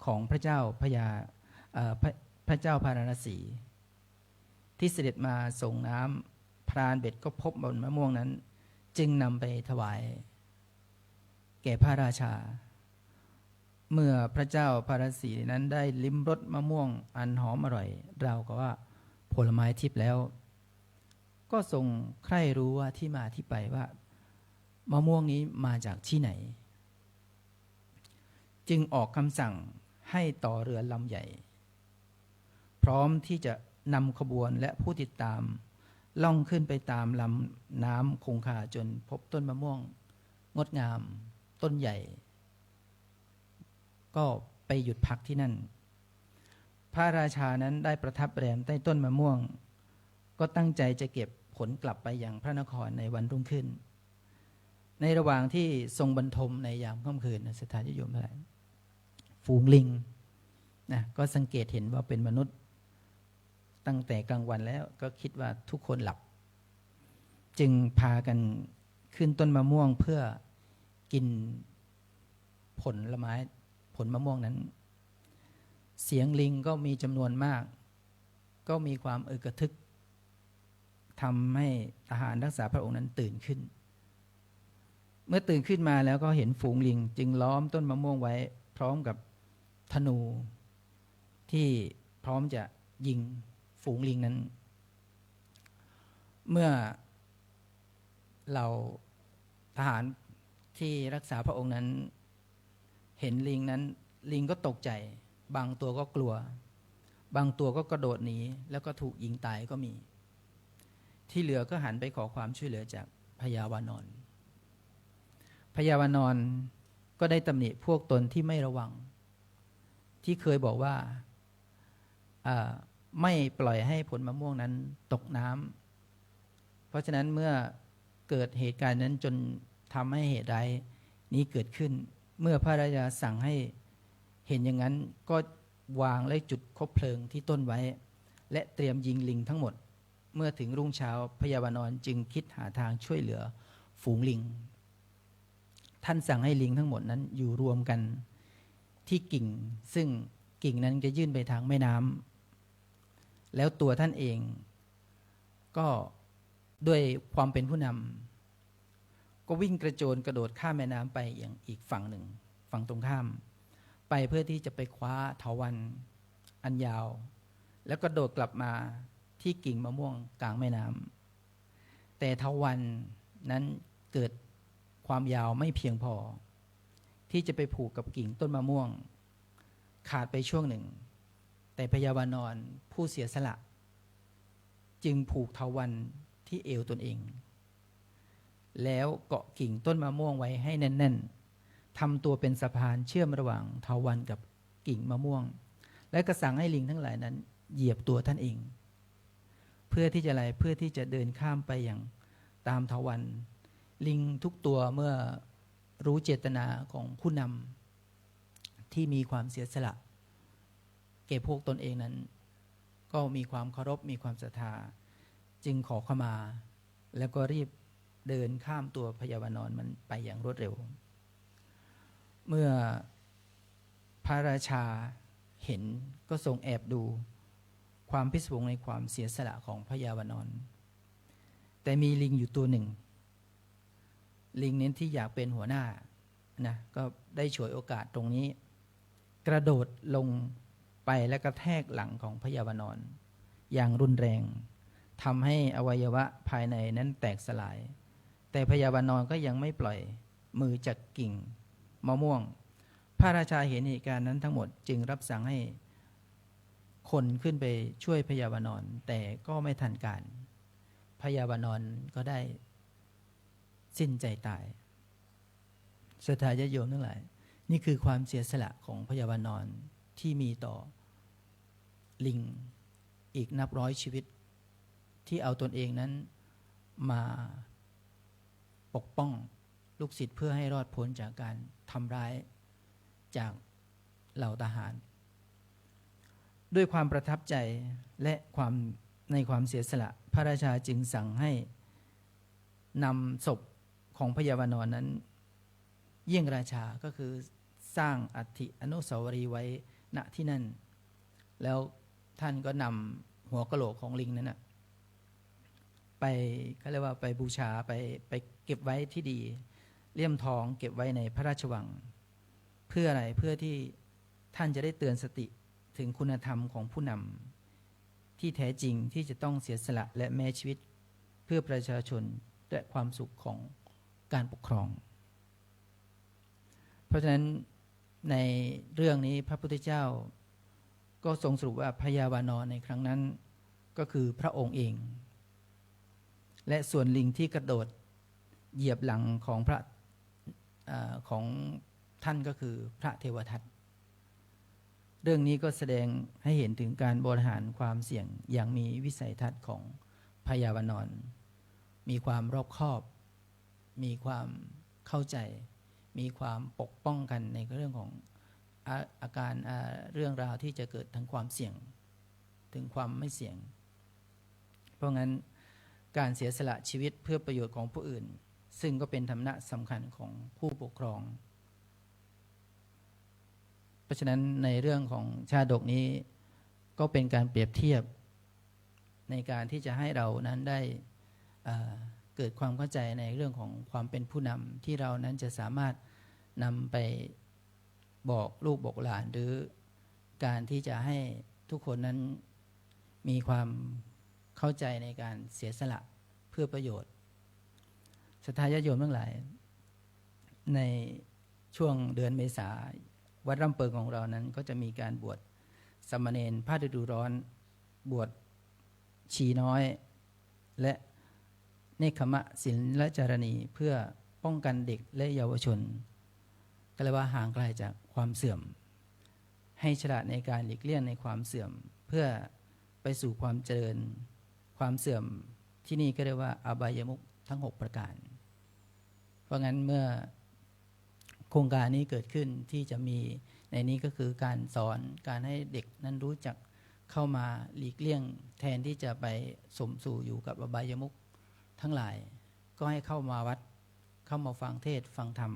ของพระเจ้าพระพาราณสีที่เสด็จมาส่งน้ำพรานเบ็ดก็พบบนมะม่วงนั้นจึงนำไปถวายแก่พระราชาเมื่อพระเจ้าพาราณสีนั้นได้ลิ้มรสมะม่วงอันหอมอร่อยเราก็ว่าผลไม้ทิพย์แล้วก็ทรงใคร่รู้ว่าที่มาที่ไปว่ามะม่วงนี้มาจากที่ไหนจึงออกคำสั่งให้ต่อเรือลำใหญ่พร้อมที่จะนำขบวนและผู้ติดตามล่องขึ้นไปตามลำน้ำคงคาจนพบต้นมะม่วงงดงามต้นใหญ่ก็ไปหยุดพักที่นั่นพระราชานั้นได้ประทับแรมใต้ต้นมะม่วงก็ตั้งใจจะเก็บผลกลับไปยังพระนครในวันรุ่งขึ้นในระหว่างที่ทรงบรรทมในยามค่ำคืนสถานโยมทั้งหลายฝูงลิงนะก็สังเกตเห็นว่าเป็นมนุษย์ตั้งแต่กลางวันแล้วก็คิดว่าทุกคนหลับจึงพากันขึ้นต้นมะม่วงเพื่อกินผลไม้ผลมะม่วงนั้นเสียงลิงก็มีจำนวนมากก็มีความอึกระทึกทำให้ทหารรักษาพระองค์นั้นตื่นขึ้นเมื่อตื่นขึ้นมาแล้วก็เห็นฝูงลิงจึงล้อมต้นมะม่วงไว้พร้อมกับธนูที่พร้อมจะยิงฝูงลิงนั้นเมื่อเราทหารที่รักษาพระองค์นั้นเห็นลิงนั้นลิงก็ตกใจบางตัวก็กลัวบางตัวก็กระโดดหนีแล้วก็ถูกยิงตายก็มีที่เหลือก็หันไปขอความช่วยเหลือจากพญาวานรพญาวานรก็ได้ตำหนิพวกตนที่ไม่ระวังที่เคยบอกว่าไม่ปล่อยให้ผลมะม่วงนั้นตกน้ำเพราะฉะนั้นเมื่อเกิดเหตุการณ์นั้นจนทำให้เหตุร้ายนี้เกิดขึ้นเมื่อพระราชาสั่งให้เห็นอย่างนั้นก็วางและจุดคบเพลิงที่ต้นไว้และเตรียมยิงลิงทั้งหมดเมื่อถึงรุ่งเช้าพญาวานรจึงคิดหาทางช่วยเหลือฝูงลิงท่านสั่งให้ลิงทั้งหมดนั้นอยู่รวมกันที่กิ่งซึ่งกิ่งนั้นจะยื่นไปทางแม่น้ำแล้วตัวท่านเองก็ด้วยความเป็นผู้นำก็วิ่งกระโจนกระโดดข้ามแม่น้ำไปอย่างอีกฝั่งหนึ่งฝั่งตรงข้ามไปเพื่อที่จะไปคว้าเถาวัลย์อันยาวแล้วก็โดดกลับมาที่กิ่งมะม่วงกลางแม่น้ำแต่เถาวัลย์นั้นเกิดความยาวไม่เพียงพอที่จะไปผูกกับกิ่งต้นมะม่วงขาดไปช่วงหนึ่งแต่พญาวานรผู้เสียสละจึงผูกเถาวัลย์ที่เอวตนเองแล้วเกาะกิ่งต้นมะม่วงไว้ให้แน่นๆทำตัวเป็นสะพานเชื่อมระหว่างเถาวัลย์กับกิ่งมะม่วงและก็สั่งให้ลิงทั้งหลายนั้นเหยียบตัวท่านเองเพื่อที่จะอะไรเพื่อที่จะเดินข้ามไปอย่างตามเถาวัลย์ลิงทุกตัวเมื่อรู้เจตนาของผู้นำที่มีความเสียสละแก่พวกตนเองนั้นก็มีความเคารพมีความศรัทธาจึงขอขมาแล้วก็รีบเดินข้ามตัวพญาวานรมันไปอย่างรวดเร็วเมื่อพระราชาเห็นก็ทรงแอบดูความพิศวงในความเสียสละของพญาวานรแต่มีลิงอยู่ตัวหนึ่งลิงเน้นที่อยากเป็นหัวหน้านะก็ได้ฉวยโอกาสตรงนี้กระโดดลงไปและกระแทกหลังของพญาวานรอย่างรุนแรงทำให้อวัยวะภายในนั้นแตกสลายแต่พญาวานรก็ยังไม่ปล่อยมือจากกิ่งมะม่วงพระราชาเห็นเหตุการณ์นั้นทั้งหมดจึงรับสั่งให้คนขึ้นไปช่วยพญาวานรแต่ก็ไม่ทันการพญาวานรก็ได้สิ้นใจตายศรัทธาญาติโยมทั้งหลายนี่คือความเสียสละของพญาวานรที่มีต่อ ลิงอีกนับร้อยชีวิตที่เอาตนเองนั้นมาปกป้องลูกศิษย์เพื่อให้รอดพ้นจากการทำร้ายจากเหล่าทหารด้วยความประทับใจและในความเสียสละพระราชาจึงสั่งให้นำศพของพญาวานรนั้นเยี่ยงราชาก็คือสร้างอัฐิอนุสาวรีย์ไว้ณที่นั่นแล้วท่านก็นำหัวกะโหลกของลิงนั้นนะไปเขาเรียกว่าไปบูชาไปเก็บไว้ที่ดีเลี่ยมทองเก็บไว้ในพระราชวังเพื่ออะไรเพื่อที่ท่านจะได้เตือนสติถึงคุณธรรมของผู้นำที่แท้จริงที่จะต้องเสียสละและแม้ชีวิตเพื่อประชาชนและความสุขของการปกครองเพราะฉะนั้นในเรื่องนี้พระพุทธเจ้าก็ทรงสรุปว่าพญาวานรในครั้งนั้นก็คือพระองค์เองและส่วนลิงที่กระโดดเหยียบหลังของของท่านก็คือพระเทวทัตเรื่องนี้ก็แสดงให้เห็นถึงการบริหารความเสี่ยงอย่างมีวิสัยทัศน์ของพญาวานรมีความรอบคอบมีความเข้าใจมีความปกป้องกันในเรื่องของอาการเรื่องราวที่จะเกิดทั้งความเสี่ยงถึงความไม่เสี่ยงเพราะงั้นการเสียสละชีวิตเพื่อประโยชน์ของผู้อื่นซึ่งก็เป็นธรรมะสำคัญของผู้ปกครองเพราะฉะนั้นในเรื่องของชาดกนี้ก็เป็นการเปรียบเทียบในการที่จะให้เรานั้นได้เกิดความเข้าใจในเรื่องของความเป็นผู้นำที่เรานั้นจะสามารถนำไปบอกลูกบอกหลานหรือการที่จะให้ทุกคนนั้นมีความเข้าใจในการเสียสละเพื่อประโยชน์ศรัทธาญาติโยมทั้งหลายในช่วงเดือนเมษาวัดร่ำเปิงของเรานั้นก็จะมีการบวชสามเณรภาคฤดูร้อนบวชชีน้อยและเนคขมะศีลจารณีเพื่อป้องกันเด็กและเยาวชนก็เรียกว่าห่างไกลจากความเสื่อมให้ฉลาดในการหลีกเลี่ยงในความเสื่อมเพื่อไปสู่ความเจริญความเสื่อมที่นี่ก็เรียกว่าอบายมุขทั้ง6ประการเพราะงั้นเมื่อโครงการนี้เกิดขึ้นที่จะมีในนี้ก็คือการสอนการให้เด็กนั้นรู้จักเข้ามาหลีกเลี่ยงแทนที่จะไปสมสู่อยู่กับอบายมุขทั้งหลายก็ให้เข้ามาวัดเข้ามาฟังเทศฟังธรรม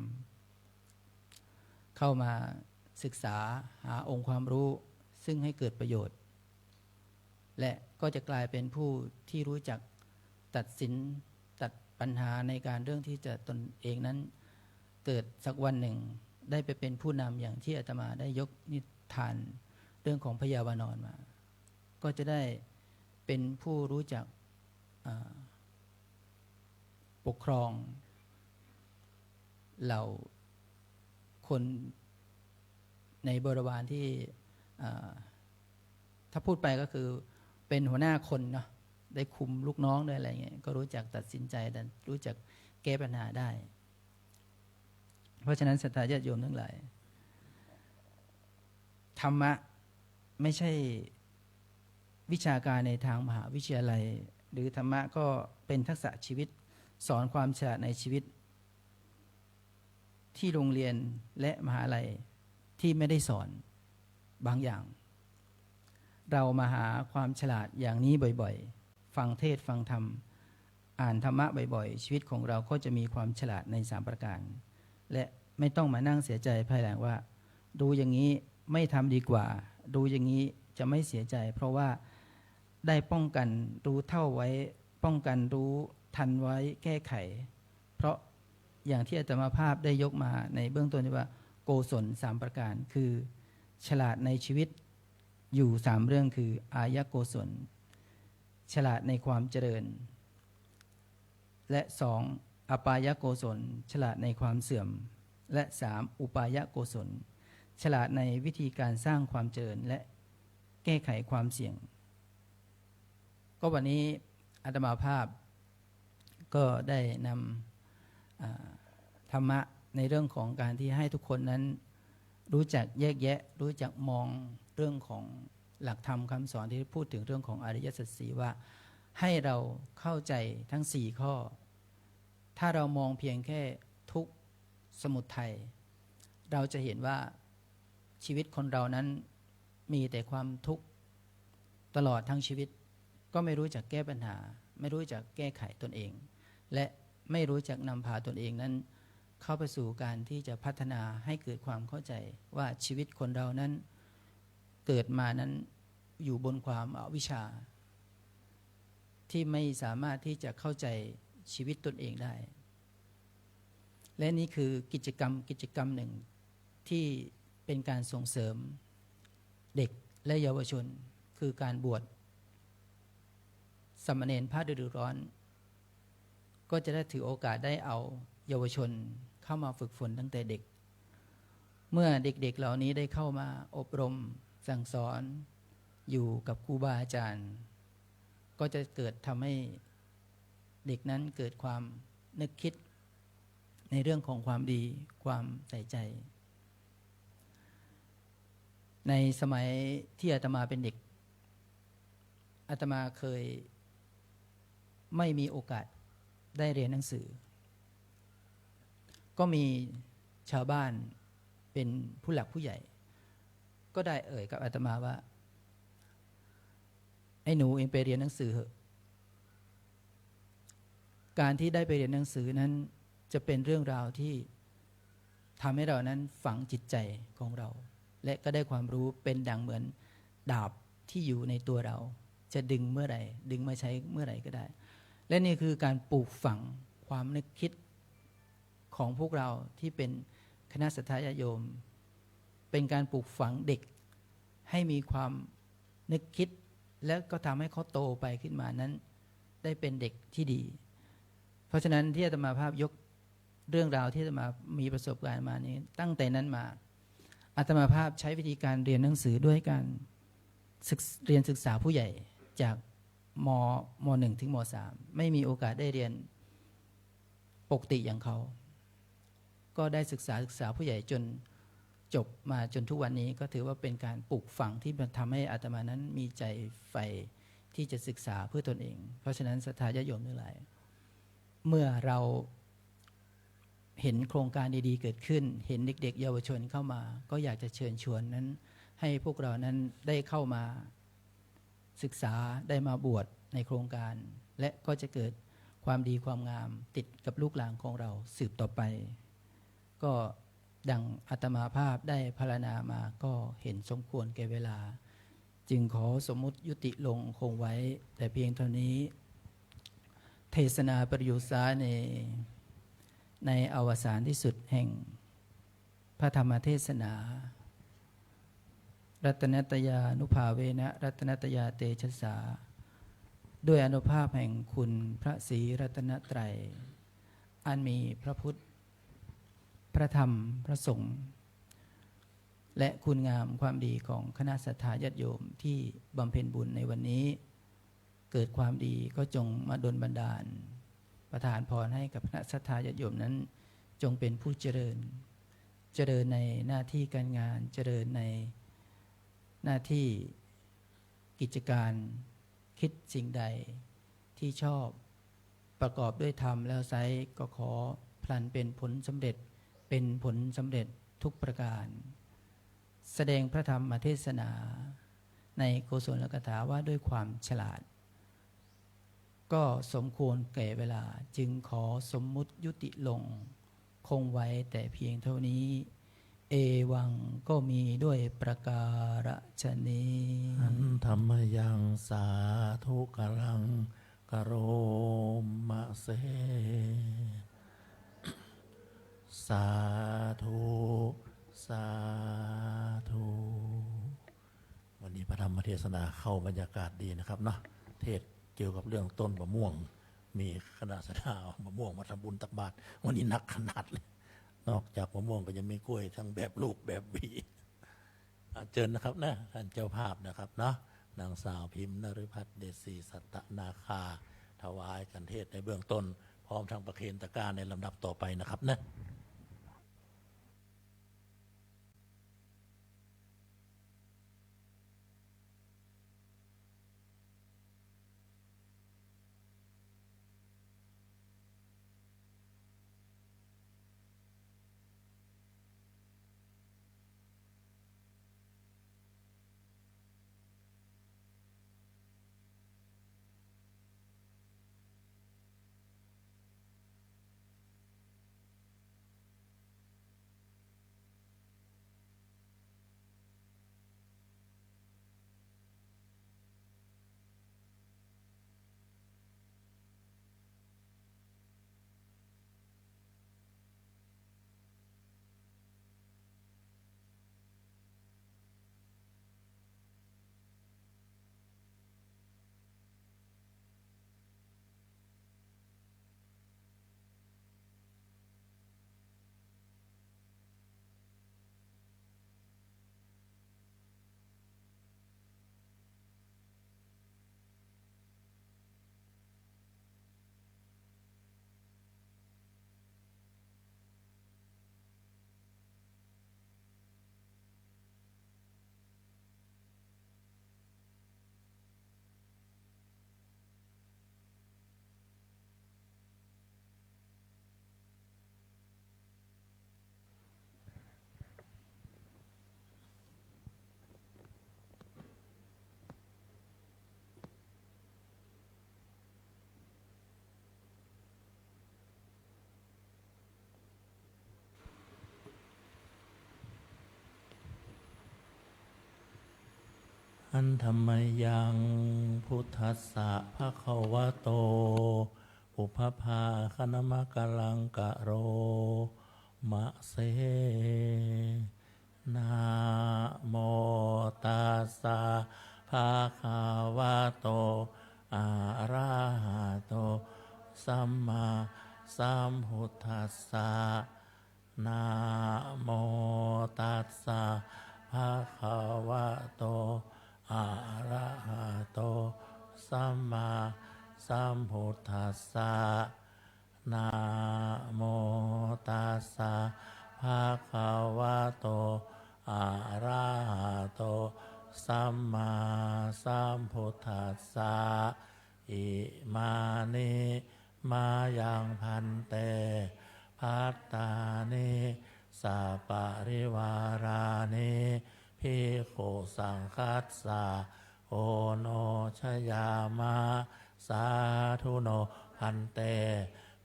เข้ามาศึกษาหาองค์ความรู้ซึ่งให้เกิดประโยชน์และก็จะกลายเป็นผู้ที่รู้จักตัดสินตัดปัญหาในการเรื่องที่จะตนเองนั้นเกิดสักวันหนึ่งได้ไปเป็นผู้นำอย่างที่อาตมาได้ยกนิทานเรื่องของพญาวานรมาก็จะได้เป็นผู้รู้จักปกครองเหล่าคนในบริวารที่ถ้าพูดไปก็คือเป็นหัวหน้าคนเนาะได้คุมลูกน้องได้อะไรเงี้ยก็รู้จักตัดสินใจรู้จักแก้ปัญหาได้เพราะฉะนั้นศรัทธาญาติโยมทั้งหลายธรรมะไม่ใช่วิชาการในทางมหาวิทยาลัยหรือธรรมะก็เป็นทักษะชีวิตสอนความฉลาดในชีวิตที่โรงเรียนและมหาลัยที่ไม่ได้สอนบางอย่างเรามาหาความฉลาดอย่างนี้บ่อยๆฟังเทศฟังธรรมอ่านธรรมะบ่อยๆชีวิตของเราก็จะมีความฉลาดใน3ประการและไม่ต้องมานั่งเสียใจภายหลังว่าดูอย่างนี้ไม่ทำดีกว่าดูอย่างนี้จะไม่เสียใจเพราะว่าได้ป้องกันรู้เท่าไว้ป้องกันรู้ทันไว้แก้ไขเพราะอย่างที่อาตมาภาพได้ยกมาในเบื้องต้นว่าโกศล3ประการคือฉลาดในชีวิตอยู่3เรื่องคืออายโกศลฉลาดในความเจริญและ2อปายโกศลฉลาดในความเสื่อมและ3อุปายโกศลฉลาดในวิธีการสร้างความเจริญและแก้ไขความเสี่ยงก็วันนี้อาตมาภาพก็ได้นำธรรมะในเรื่องของการที่ให้ทุกคนนั้นรู้จักแยกแยะรู้จักมองเรื่องของ หลักธรรมคำสอนที่พูดถึงเรื่องของอริยสัจสี่ว่าให้เราเข้าใจทั้ง4ข้อถ้าเรามองเพียงแค่ทุกข์สมุทัยเราจะเห็นว่าชีวิตคนเรานั้นมีแต่ความทุกข์ตลอดทั้งชีวิตก็ไม่รู้จักแก้ปัญหาไม่รู้จักแก้ไขตนเองและไม่รู้จักนำพาตนเองนั้นเข้าไปสู่การที่จะพัฒนาให้เกิดความเข้าใจว่าชีวิตคนเรานั้นเกิดมานั้นอยู่บนความอวิชชาที่ไม่สามารถที่จะเข้าใจชีวิตตนเองได้และนี่คือกิจกรรมหนึ่งที่เป็นการส่งเสริมเด็กและเยาวชนคือการบวชสามเณรภาคฤดูร้อนก็จะได้ถือโอกาสได้เอาเยาวชนเข้ามาฝึกฝนตั้งแต่เด็กเมื่อเด็กๆเหล่านี้ได้เข้ามาอบรมสั่งสอนอยู่กับครูบาอาจารย์ก็จะเกิดทำให้เด็กนั้นเกิดความนึกคิดในเรื่องของความดีความใส่ใจในสมัยที่อาตมาเป็นเด็กอาตมาเคยไม่มีโอกาสได้เรียนหนังสือก็มีชาวบ้านเป็นผู้หลักผู้ใหญ่ก็ได้เอ่ยกับอาตมาว่าไอ้หนูเองไปเรียนหนังสือเถอะการที่ได้ไปเรียนหนังสือนั้นจะเป็นเรื่องราวที่ทำให้เรานั้นฝังจิตใจของเราและก็ได้ความรู้เป็นดังเหมือนดาบที่อยู่ในตัวเราจะดึงเมื่อไหร่ดึงมาใช้เมื่อไหร่ก็ได้และนี่คือการปลูกฝังความนึกคิดของพวกเราที่เป็นคณะสัตยาโยมเป็นการปลูกฝังเด็กให้มีความนึกคิดแล้วก็ทำให้เขาโตไปขึ้นมานั้นได้เป็นเด็กที่ดีเพราะฉะนั้นที่อาตมาภาพยกเรื่องราวที่อาตมามีประสบการณ์มานี้ตั้งแต่นั้นมาอาตมาภาพใช้วิธีการเรียนหนังสือด้วยการเรียนศึกษาผู้ใหญ่จากม .1 ถึงม .3 ไม่มีโอกาสได้เรียนปกติอย่างเขาก็ได้ศึกษาผู้ใหญ่จนจบมาจนทุกวันนี้ก็ถือว่าเป็นการปลูกฝังที่ทำให้อาตมานั้นมีใจใฝ่ที่จะศึกษาเพื่อตนเองเพราะฉะนั้นศรัทธาญาติโยมทั้งหลายเมื่อเราเห็นโครงการดีๆเกิดขึ้นเห็นเด็กๆเยาวชนเข้ามาก็อยากจะเชิญชวนนั้นให้พวกเรานั้นได้เข้ามาศึกษาได้มาบวชในโครงการและก็จะเกิดความดีความงามติดกับลูกหลานของเราสืบต่อไปก็ดังอาตมาภาพได้พรรณนามาก็เห็นสมควรแก่เวลาจึงขอสมมุติยุติลงคงไว้แต่เพียงเท่านี้เทศนาประยุทธ์สาในอวสานที่สุดแห่งพระธรรมเทศนารัตนตยานุภาเวนะรัตนตยาเตชะสาด้วยอนุภาพแห่งคุณพระศรีรัตนตรัยอันมีพระพุทธพระธรรมพระสงฆ์และคุณงามความดีของคณะศรัทธาญาติโยมที่บำเพ็ญบุญในวันนี้เกิดความดีก็จงมาดลบันดาลประทานพรให้กับคณะศรัทธาญาติโยมนั้นจงเป็นผู้เจริญในหน้าที่การงานเจริญในหน้าที่กิจการคิดสิ่งใดที่ชอบประกอบด้วยธรรมแล้วไซก็ขอพลันเป็นผลสำเร็จเป็นผลสำเร็จทุกประการแสดงพระธรรมเทศนาในโกศลกถาว่าด้วยความฉลาดก็สมควรแก่เวลาจึงขอสมมุติยุติลงคงไว้แต่เพียงเท่านี้เอวังก็มีด้วยประการฉะนี้อันธรรมยังสาธุกลังกโรมะเสสาธุสาธุวันนี้พระธรรมเทศนาเข้าบรรยากาศดีนะครับเนาะเทศเกี่ยวกับเรื่องต้นมะม่วงมีคณะศรัทธามะม่วงมาทำบุญตักบาตรวันนี้นักขนาดเลยนอกจากมะม่วงก็ยังมีกล้วยทั้งแบบลูกแบบหวีเชิญนะครับนะท่านเจ้าภาพนะครับเนาะนางสาวพิมพ์นฤพัฒน์เดชศรีสัตตนาคาถวายกันเทศในเบื้องต้นพร้อมทั้งประเคนตะการในลำดับต่อไปนะครับนะ อันธรรมยังพุทธัสสะภะคะวะโตอุปภาคณมะกะลังกะโรมะเสนะโมตัสสะภะคะวะโตอะระหะโตสัมมาสัมพุทธัสสะนะโมตัสสะภะคะวะโตอะระหะโตสัมมาสัมพุทธัสสะนะโมตัสสะภะคะวะโตอะระหะโตสัมมาสัมพุทธัสสะอิมานิมายังพันเตภัตตานิสัพปะริวารานิภิกขุสังคัสสะโอโนชยามะสาธุโนพันเต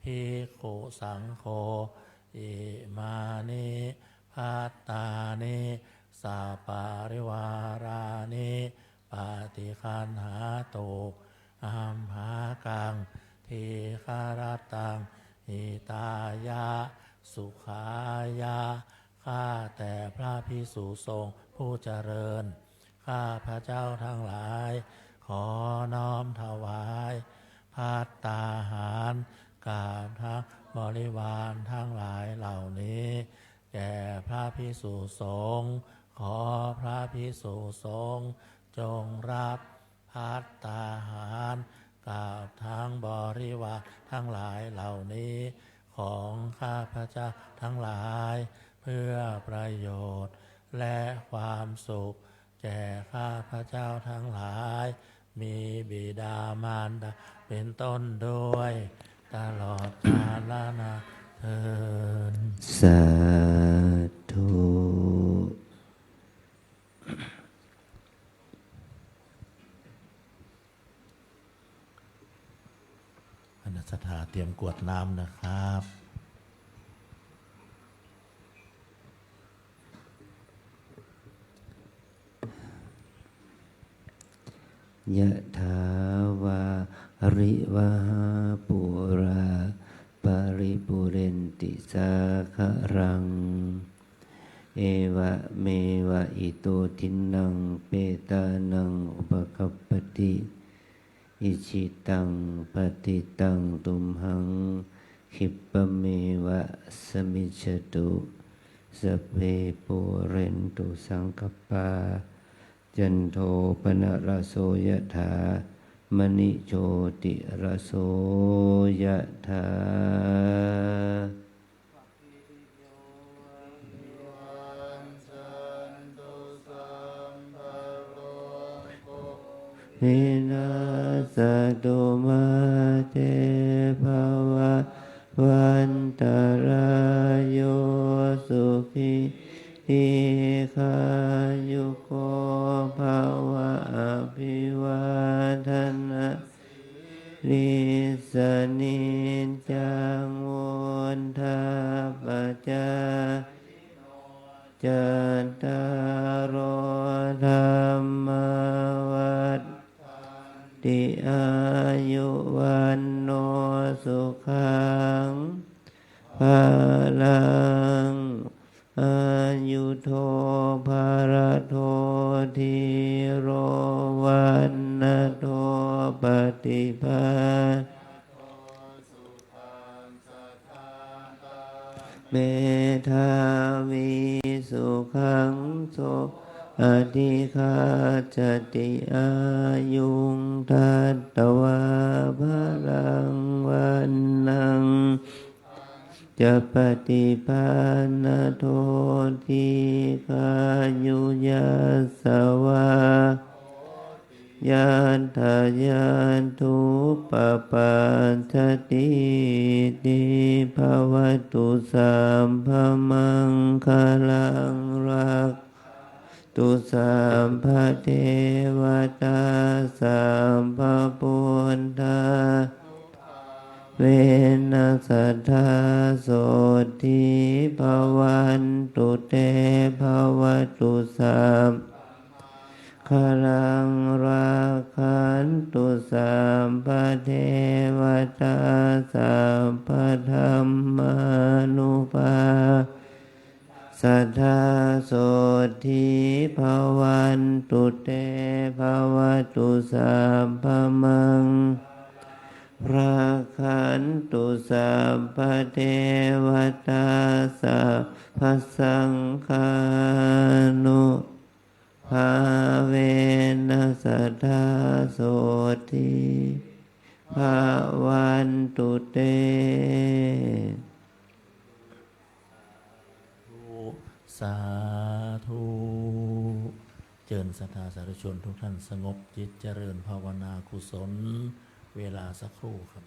ภิกขุสังโฆอิมานิภัตตานิสัพปะริวารานิปฏิคันหาตุอัมภากังทีฆารตังหิตายะสุขายะข้าแต่พระภิกษุสงฆ์ผู้เจริญข้าพระเจ้าทั้งหลายขอน้อมถวายภัตตาหารกราบทั้งบริวารทั้งหลายเหล่านี้แก่พระภิกษุสงฆ์ขอพระภิกษุสงฆ์จงรับภัตตาหารกับทั้งบริวารทั้งหลายเหล่านี้ของข้าพเจ้าทั้งหลายเพื่อประโยชน์และความสุขแก่ข้าพเจ้าทั้งหลายมีบิดามารดาเป็นต้นด้วยตลอดกาลนานเทอญสาธุคณะสัตยาเตรียมกรวดน้ำนะครับ ยะถาวาริวหาปุราปาริปุเรนติสาคารังเอวะเมวะอิโตทินังเปตานังอุปกัปปติอิชิตังปฏิตังตุมหังคิปะเมวะสมิจฉตุสัพเพปุเรนตุสังกปปาจันโทปนะระโสยถามณิโชติระโสยถาหินาสตุมาเตภวะวันตรายโยสุขิทีขายุโกภวะอภิวาทนาลิสนิจังวุฒาปัจจาจัตตารโอธรรมวัฏติอายุวันโนสุขังภาลังอายุโทภารโทธีโรวันนะโทปฏิภาณเมธาวิสุขังโสอธิคาจติอายุงทัตตวาภลังวันนังจะปฏิปานโทติกายุยัสสวายันทายันทุปปันสติติภวตุสัมภมังคลังรักตุสัมภเทวตาสัมภปุณฑาเวนัสสัทธาโสติภวันตุเตภวตุสัม คลังราคันตุสัมปเทวตาสัพพธรรมานุภาสัทธาโสทิภวันตุเตภวตุสัพพมังพระคันตุสัพพเทวตาสัพพสังฆานุภาเวนัสสัทธาโสทิภวันตุเตสาธุเจริญศรัทธาสาธุชนทุกท่านสงบจิตเจริญภาวนากุศลเวลาสักครู่ครับ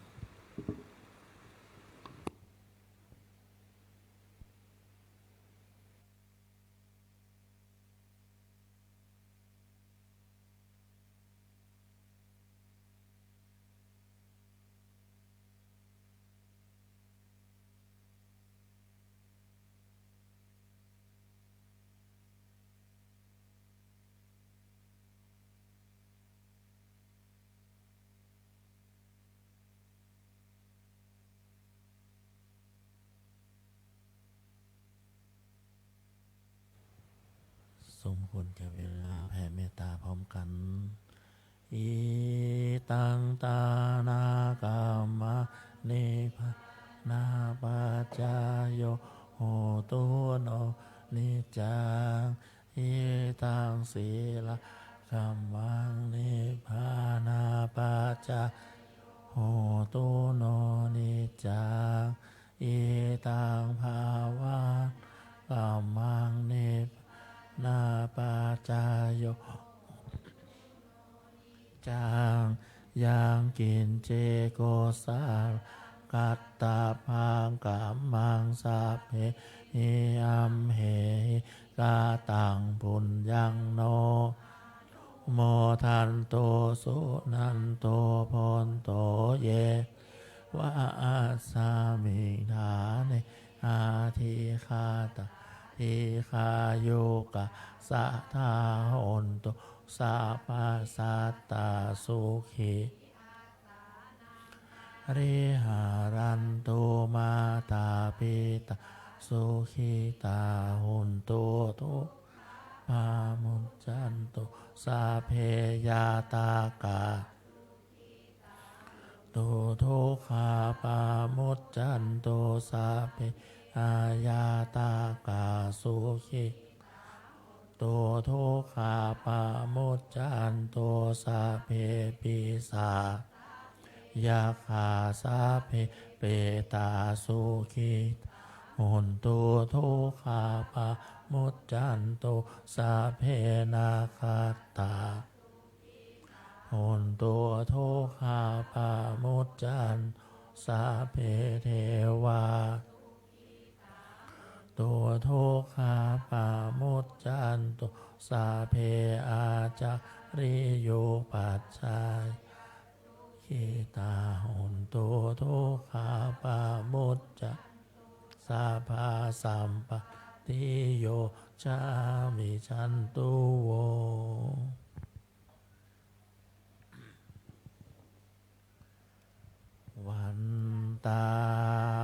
สมควรแก่เวลาแผ่เมตตาพร้อมกันอิตังตานากามะเนภะนาปัจจายโยโหตุโนนิจังอิตังศีลกัมมังนิพพานาปัจจายโหตุโนนิจังอิตังภาวะกัมมังนิพพานาปัจจายโยจางยังกินเจโกสากัตตาพังกัมมังสัพเพหิอัมเหกาตังปุญญังโนโมทันโตสุนันโตพนโตเยวะอาสามิฐาเนอาทิคาตาทิคายุกะสัทธาหนตุสัพพสัตตาสุขีริหารันตุมาตาปิตาสุขิตาหุนตุทุปามุจจันตุสัพเพยาตากาตุทุกขาปามุจจันตุสัพเพอายาตากาสุขิตุทุกขาปามุจจันตุสัพเพปิสายาคาสัพเพเปตาสุขิหุนตุทุกขาปามุจจันตุสัพเพนาคาตาหุนตุทุกขาปามุจจันสัพเพเทวาตัวทุกขาปามุจจันตุสัพเพอาจาริโยปัจจัยขิตาหุนตุทุกขาปามุจจันสัพพะสัมปติโยชามิชันตุโววันตา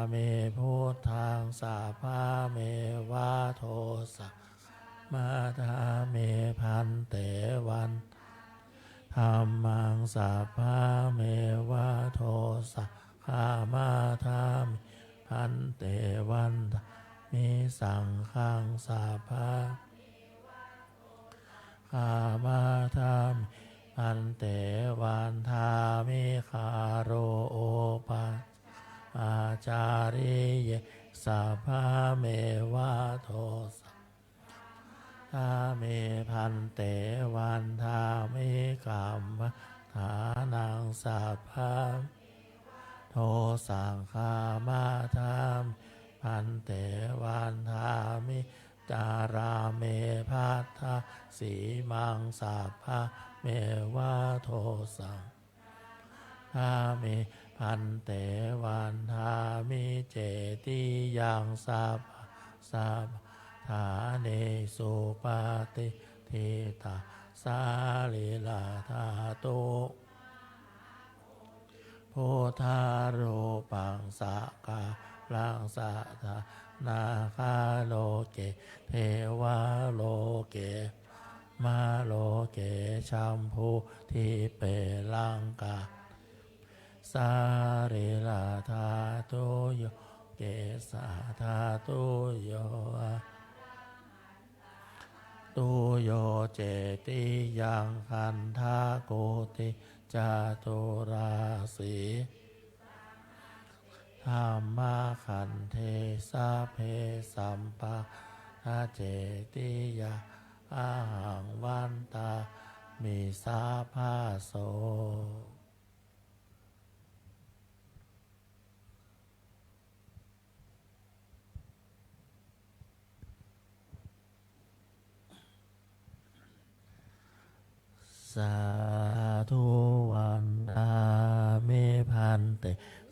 เมพุทธังสัพพะเมวะโทสัมาทาเมพันเตวันธัมมังสัพพะเมวะโทสัขามาทามิพันเตวันมิสังฆังสัพพะขามาทามิพันเตวันทามิคาโรโอปัสอาจาริเยสัพพะเมวะโทสัทาเมพันเตวันทามิกัมมะฐานังสัพพะโทสังฆามาทามพันเตวันทามิจาราเมภัทธสีมังสัพพะเมวะโทสังฆามิพันเตวันทามิเจติยังสัพพะฐาเนสุปาติทิตา สาลีลาธาตุโพธาโรปังสากาลังสะทานาคาโลเกเทวาโลเกมาโลเกชัมพูทิเปลังกาสาริลาธาตุโยเกสาธาตุโยตุโยเจติยังคันธาโกติจาตุราสีธรรมาขันเทสะเพสัมปะทาเจติยาอาหังวันตามิสาภาโสสาธุวันดามิพันเต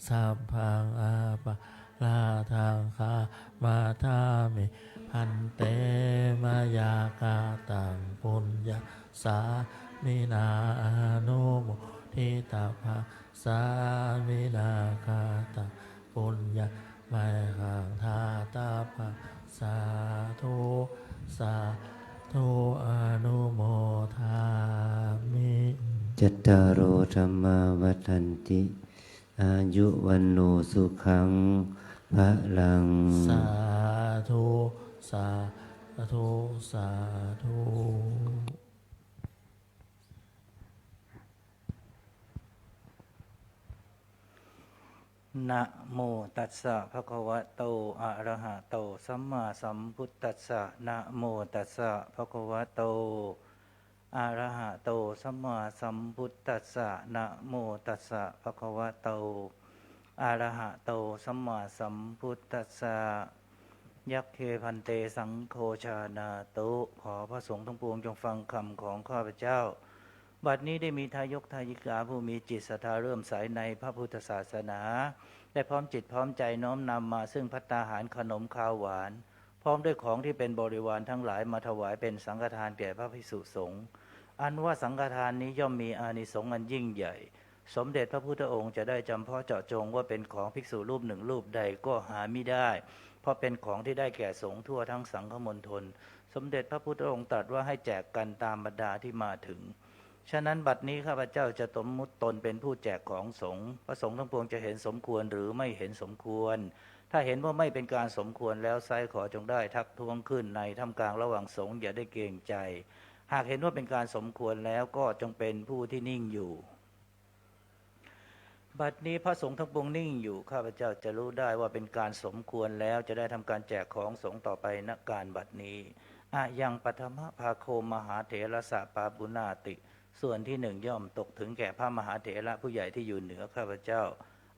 สัพพังอาปะลาทังคามาทามิพันเตมายากาตังปุญญาสามินาอนุโมทิตาภาสามินาคาตังปุญญาไมหังทาตาภาสาธุสาธุอนุโมทามิจัตตารโอธรรมาวัฏันติอายุวันโนสุขังพะลังสาธุสาธุสาธุนะโมตัสสะภะคะวะโตอะระหะโตสัมมาสัมพุทธัสสะนะโมตัสสะภะคะวะโตอะระหะโตสัมมาสัมพุทธัสสะนะโมตัสสะภะคะวะโตอะระหะโตสัมมาสัมพุทธัสสะยัคเคพันเตสังโฆชานาตุขอพระสงฆ์ทั้งปวงจงฟังคำของข้าพเจ้าบัดนี้ได้มีทายกทายิกาผู้มีจิตศรัทธาเริ่มใสในพระพุทธศาสนาได้พร้อมจิตพร้อมใจน้อมนำมาซึ่งภัตตาหารขนมข้าวหวานพร้อมด้วยของที่เป็นบริวารทั้งหลายมาถวายเป็นสังฆทานแก่พระภิกษุสงฆ์อันว่าสังฆทานนี้ย่อมมีอานิสงส์อันยิ่งใหญ่สมเด็จพระพุทธองค์จะได้จำเพาะเจาะจงว่าเป็นของภิกษุรูปหนึ่งรูปใดก็หาไม่ได้เพราะเป็นของที่ได้แก่สงฆ์ทั่วทั้งสังฆมณฑลสมเด็จพระพุทธองค์ตรัสว่าให้แจกกันตามบรรดาที่มาถึงฉะนั้นบัดนี้ข้าพเจ้าจะสมมุติตนเป็นผู้แจกของสงฆ์พระสงฆ์ทั้งปวงจะเห็นสมควรหรือไม่เห็นสมควรถ้าเห็นว่าไม่เป็นการสมควรแล้วไซขอจงได้ทักท้วงขึ้นในท่ามกลางระหว่างสงฆ์อย่าได้เกรงใจหากเห็นว่าเป็นการสมควรแล้วก็จงเป็นผู้ที่นิ่งอยู่บัดนี้พระสงฆ์ทั้งปวงนิ่งอยู่ข้าพเจ้าจะรู้ได้ว่าเป็นการสมควรแล้วจะได้ทำการแจกของสงฆ์ต่อไปณการบัดนี้อะยังปัทมภาโคมหาเถรสะปาปุนาติส่วนที่หนึ่งย่อมตกถึงแก่พระมหาเถระผู้ใหญ่ที่อยู่เหนือข้าพเจ้า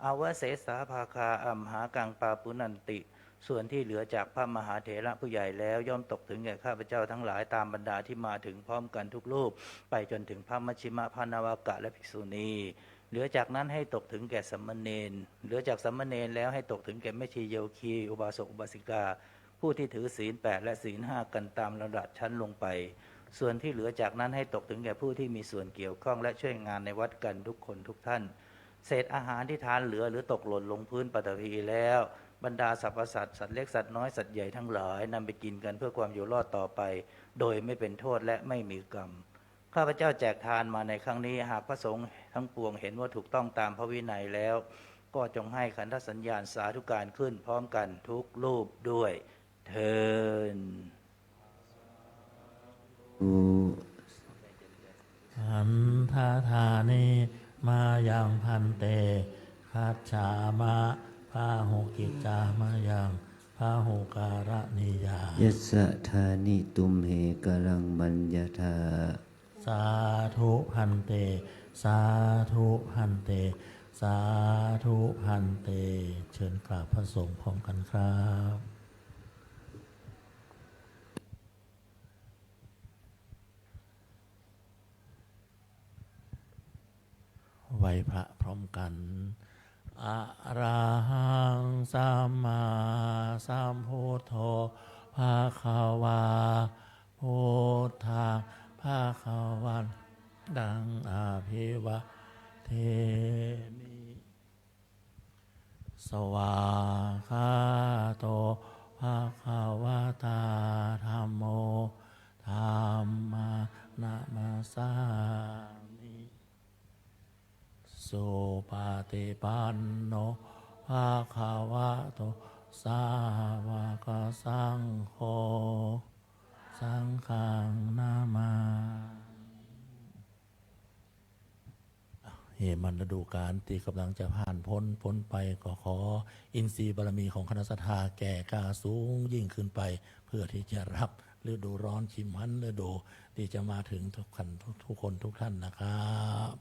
อาวเสสาภาคาอัมหากังปาปุนันติส่วนที่เหลือจากพระมหาเถระผู้ใหญ่แล้วย่อมตกถึงแก่ข้าพเจ้าทั้งหลายตามบรรดาที่มาถึงพร้อมกันทุกรูปไปจนถึงพระมัชฌิมพระนวากะและภิกษุณีเหลือจากนั้นให้ตกถึงแก่สัมมเณรเหลือจากสัมมเณรแล้วให้ตกถึงแก่แม่ชีโยคีอุบาสกอุบาสิกาผู้ที่ถือศีล8และศีล5กันตามระดับชั้นลงไปส่วนที่เหลือจากนั้นให้ตกถึงแก่ผู้ที่มีส่วนเกี่ยวข้องและช่วยงานในวัดกันทุกคนทุกท่านเศษอาหารที่ทานเหลือหรือตกหล่นลงพื้นปฐพีแล้วบรรดาสรรพสัตว์สัตว์เล็กสัตว์น้อยสัตว์ใหญ่ทั้งหลายนำไปกินกันเพื่อความอยู่รอดต่อไปโดยไม่เป็นโทษและไม่มีกรรมข้าพเจ้าแจกทานมาในครั้งนี้หากพระสงฆ์ทั้งปวงเห็นว่าถูกต้องตามพระวินัยแล้วก็จงให้ขันธสัญญาณสาธุการขึ้นพร้อมกันทุกรูปด้วยเทินหันทาธานิมายังพันเตคัจฉามะพาหุกิจจามายังพาหุการะนิยายัสสะธานิตุมเหกลังบัญญาธาสาธุพันเตสาธุพันเตสาธุพันเตเชิญกราบพระสงฆ์พร้อมกันครับไหว้พระพร้อมกันอะระหังสัมมาสัมพุทโธภะคะวาพุทธังภ าคาวันดังอาภิวะเทมิสวาคาโตภะคะวะตาธัมโมธัมมานะมาสามิสุปฏิปันโนภะคะวะโตสาวกสังโฆสังฆังนามาเหตุมันฤดูกาลที่กำลังจะผ่านพ้นไปก็ขออินทรีย์บารมีของคณะสัตยาแก่กล้าสูงยิ่งขึ้นไปเพื่อที่จะรับฤดูร้อนชิมหันฤดูที่จะมาถึงทุกคนทุกท่านนะครับ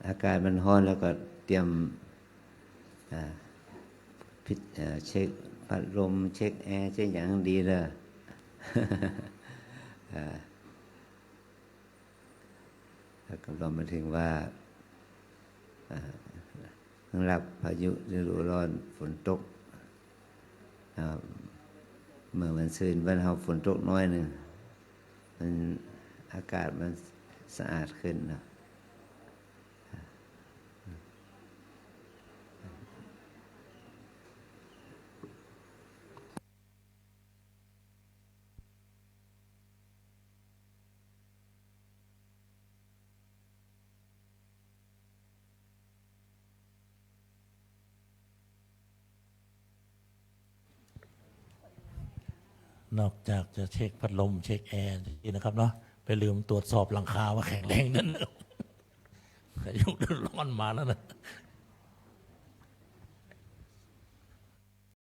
อากาศมันร้อนแล้วก็เตรียมเช็คพัดลมเช็คแอร์เช็คอย่างดีเลย แล้วก็รวมมาถึงว่ารับพายุฤดูร้อนฝนตกเมื่อวันซื่นวันเฮาฝนตกน้อยหนึ่งมันอากาศมันสะอาดขึ้นนะนอกจากจะเช็คพัดลมเช็คแอร์นี่นะครับเนาะไปลืมตรวจสอบหลังคาว่าแข็งแรงนั่นพายุร้อนมาแล้วนะ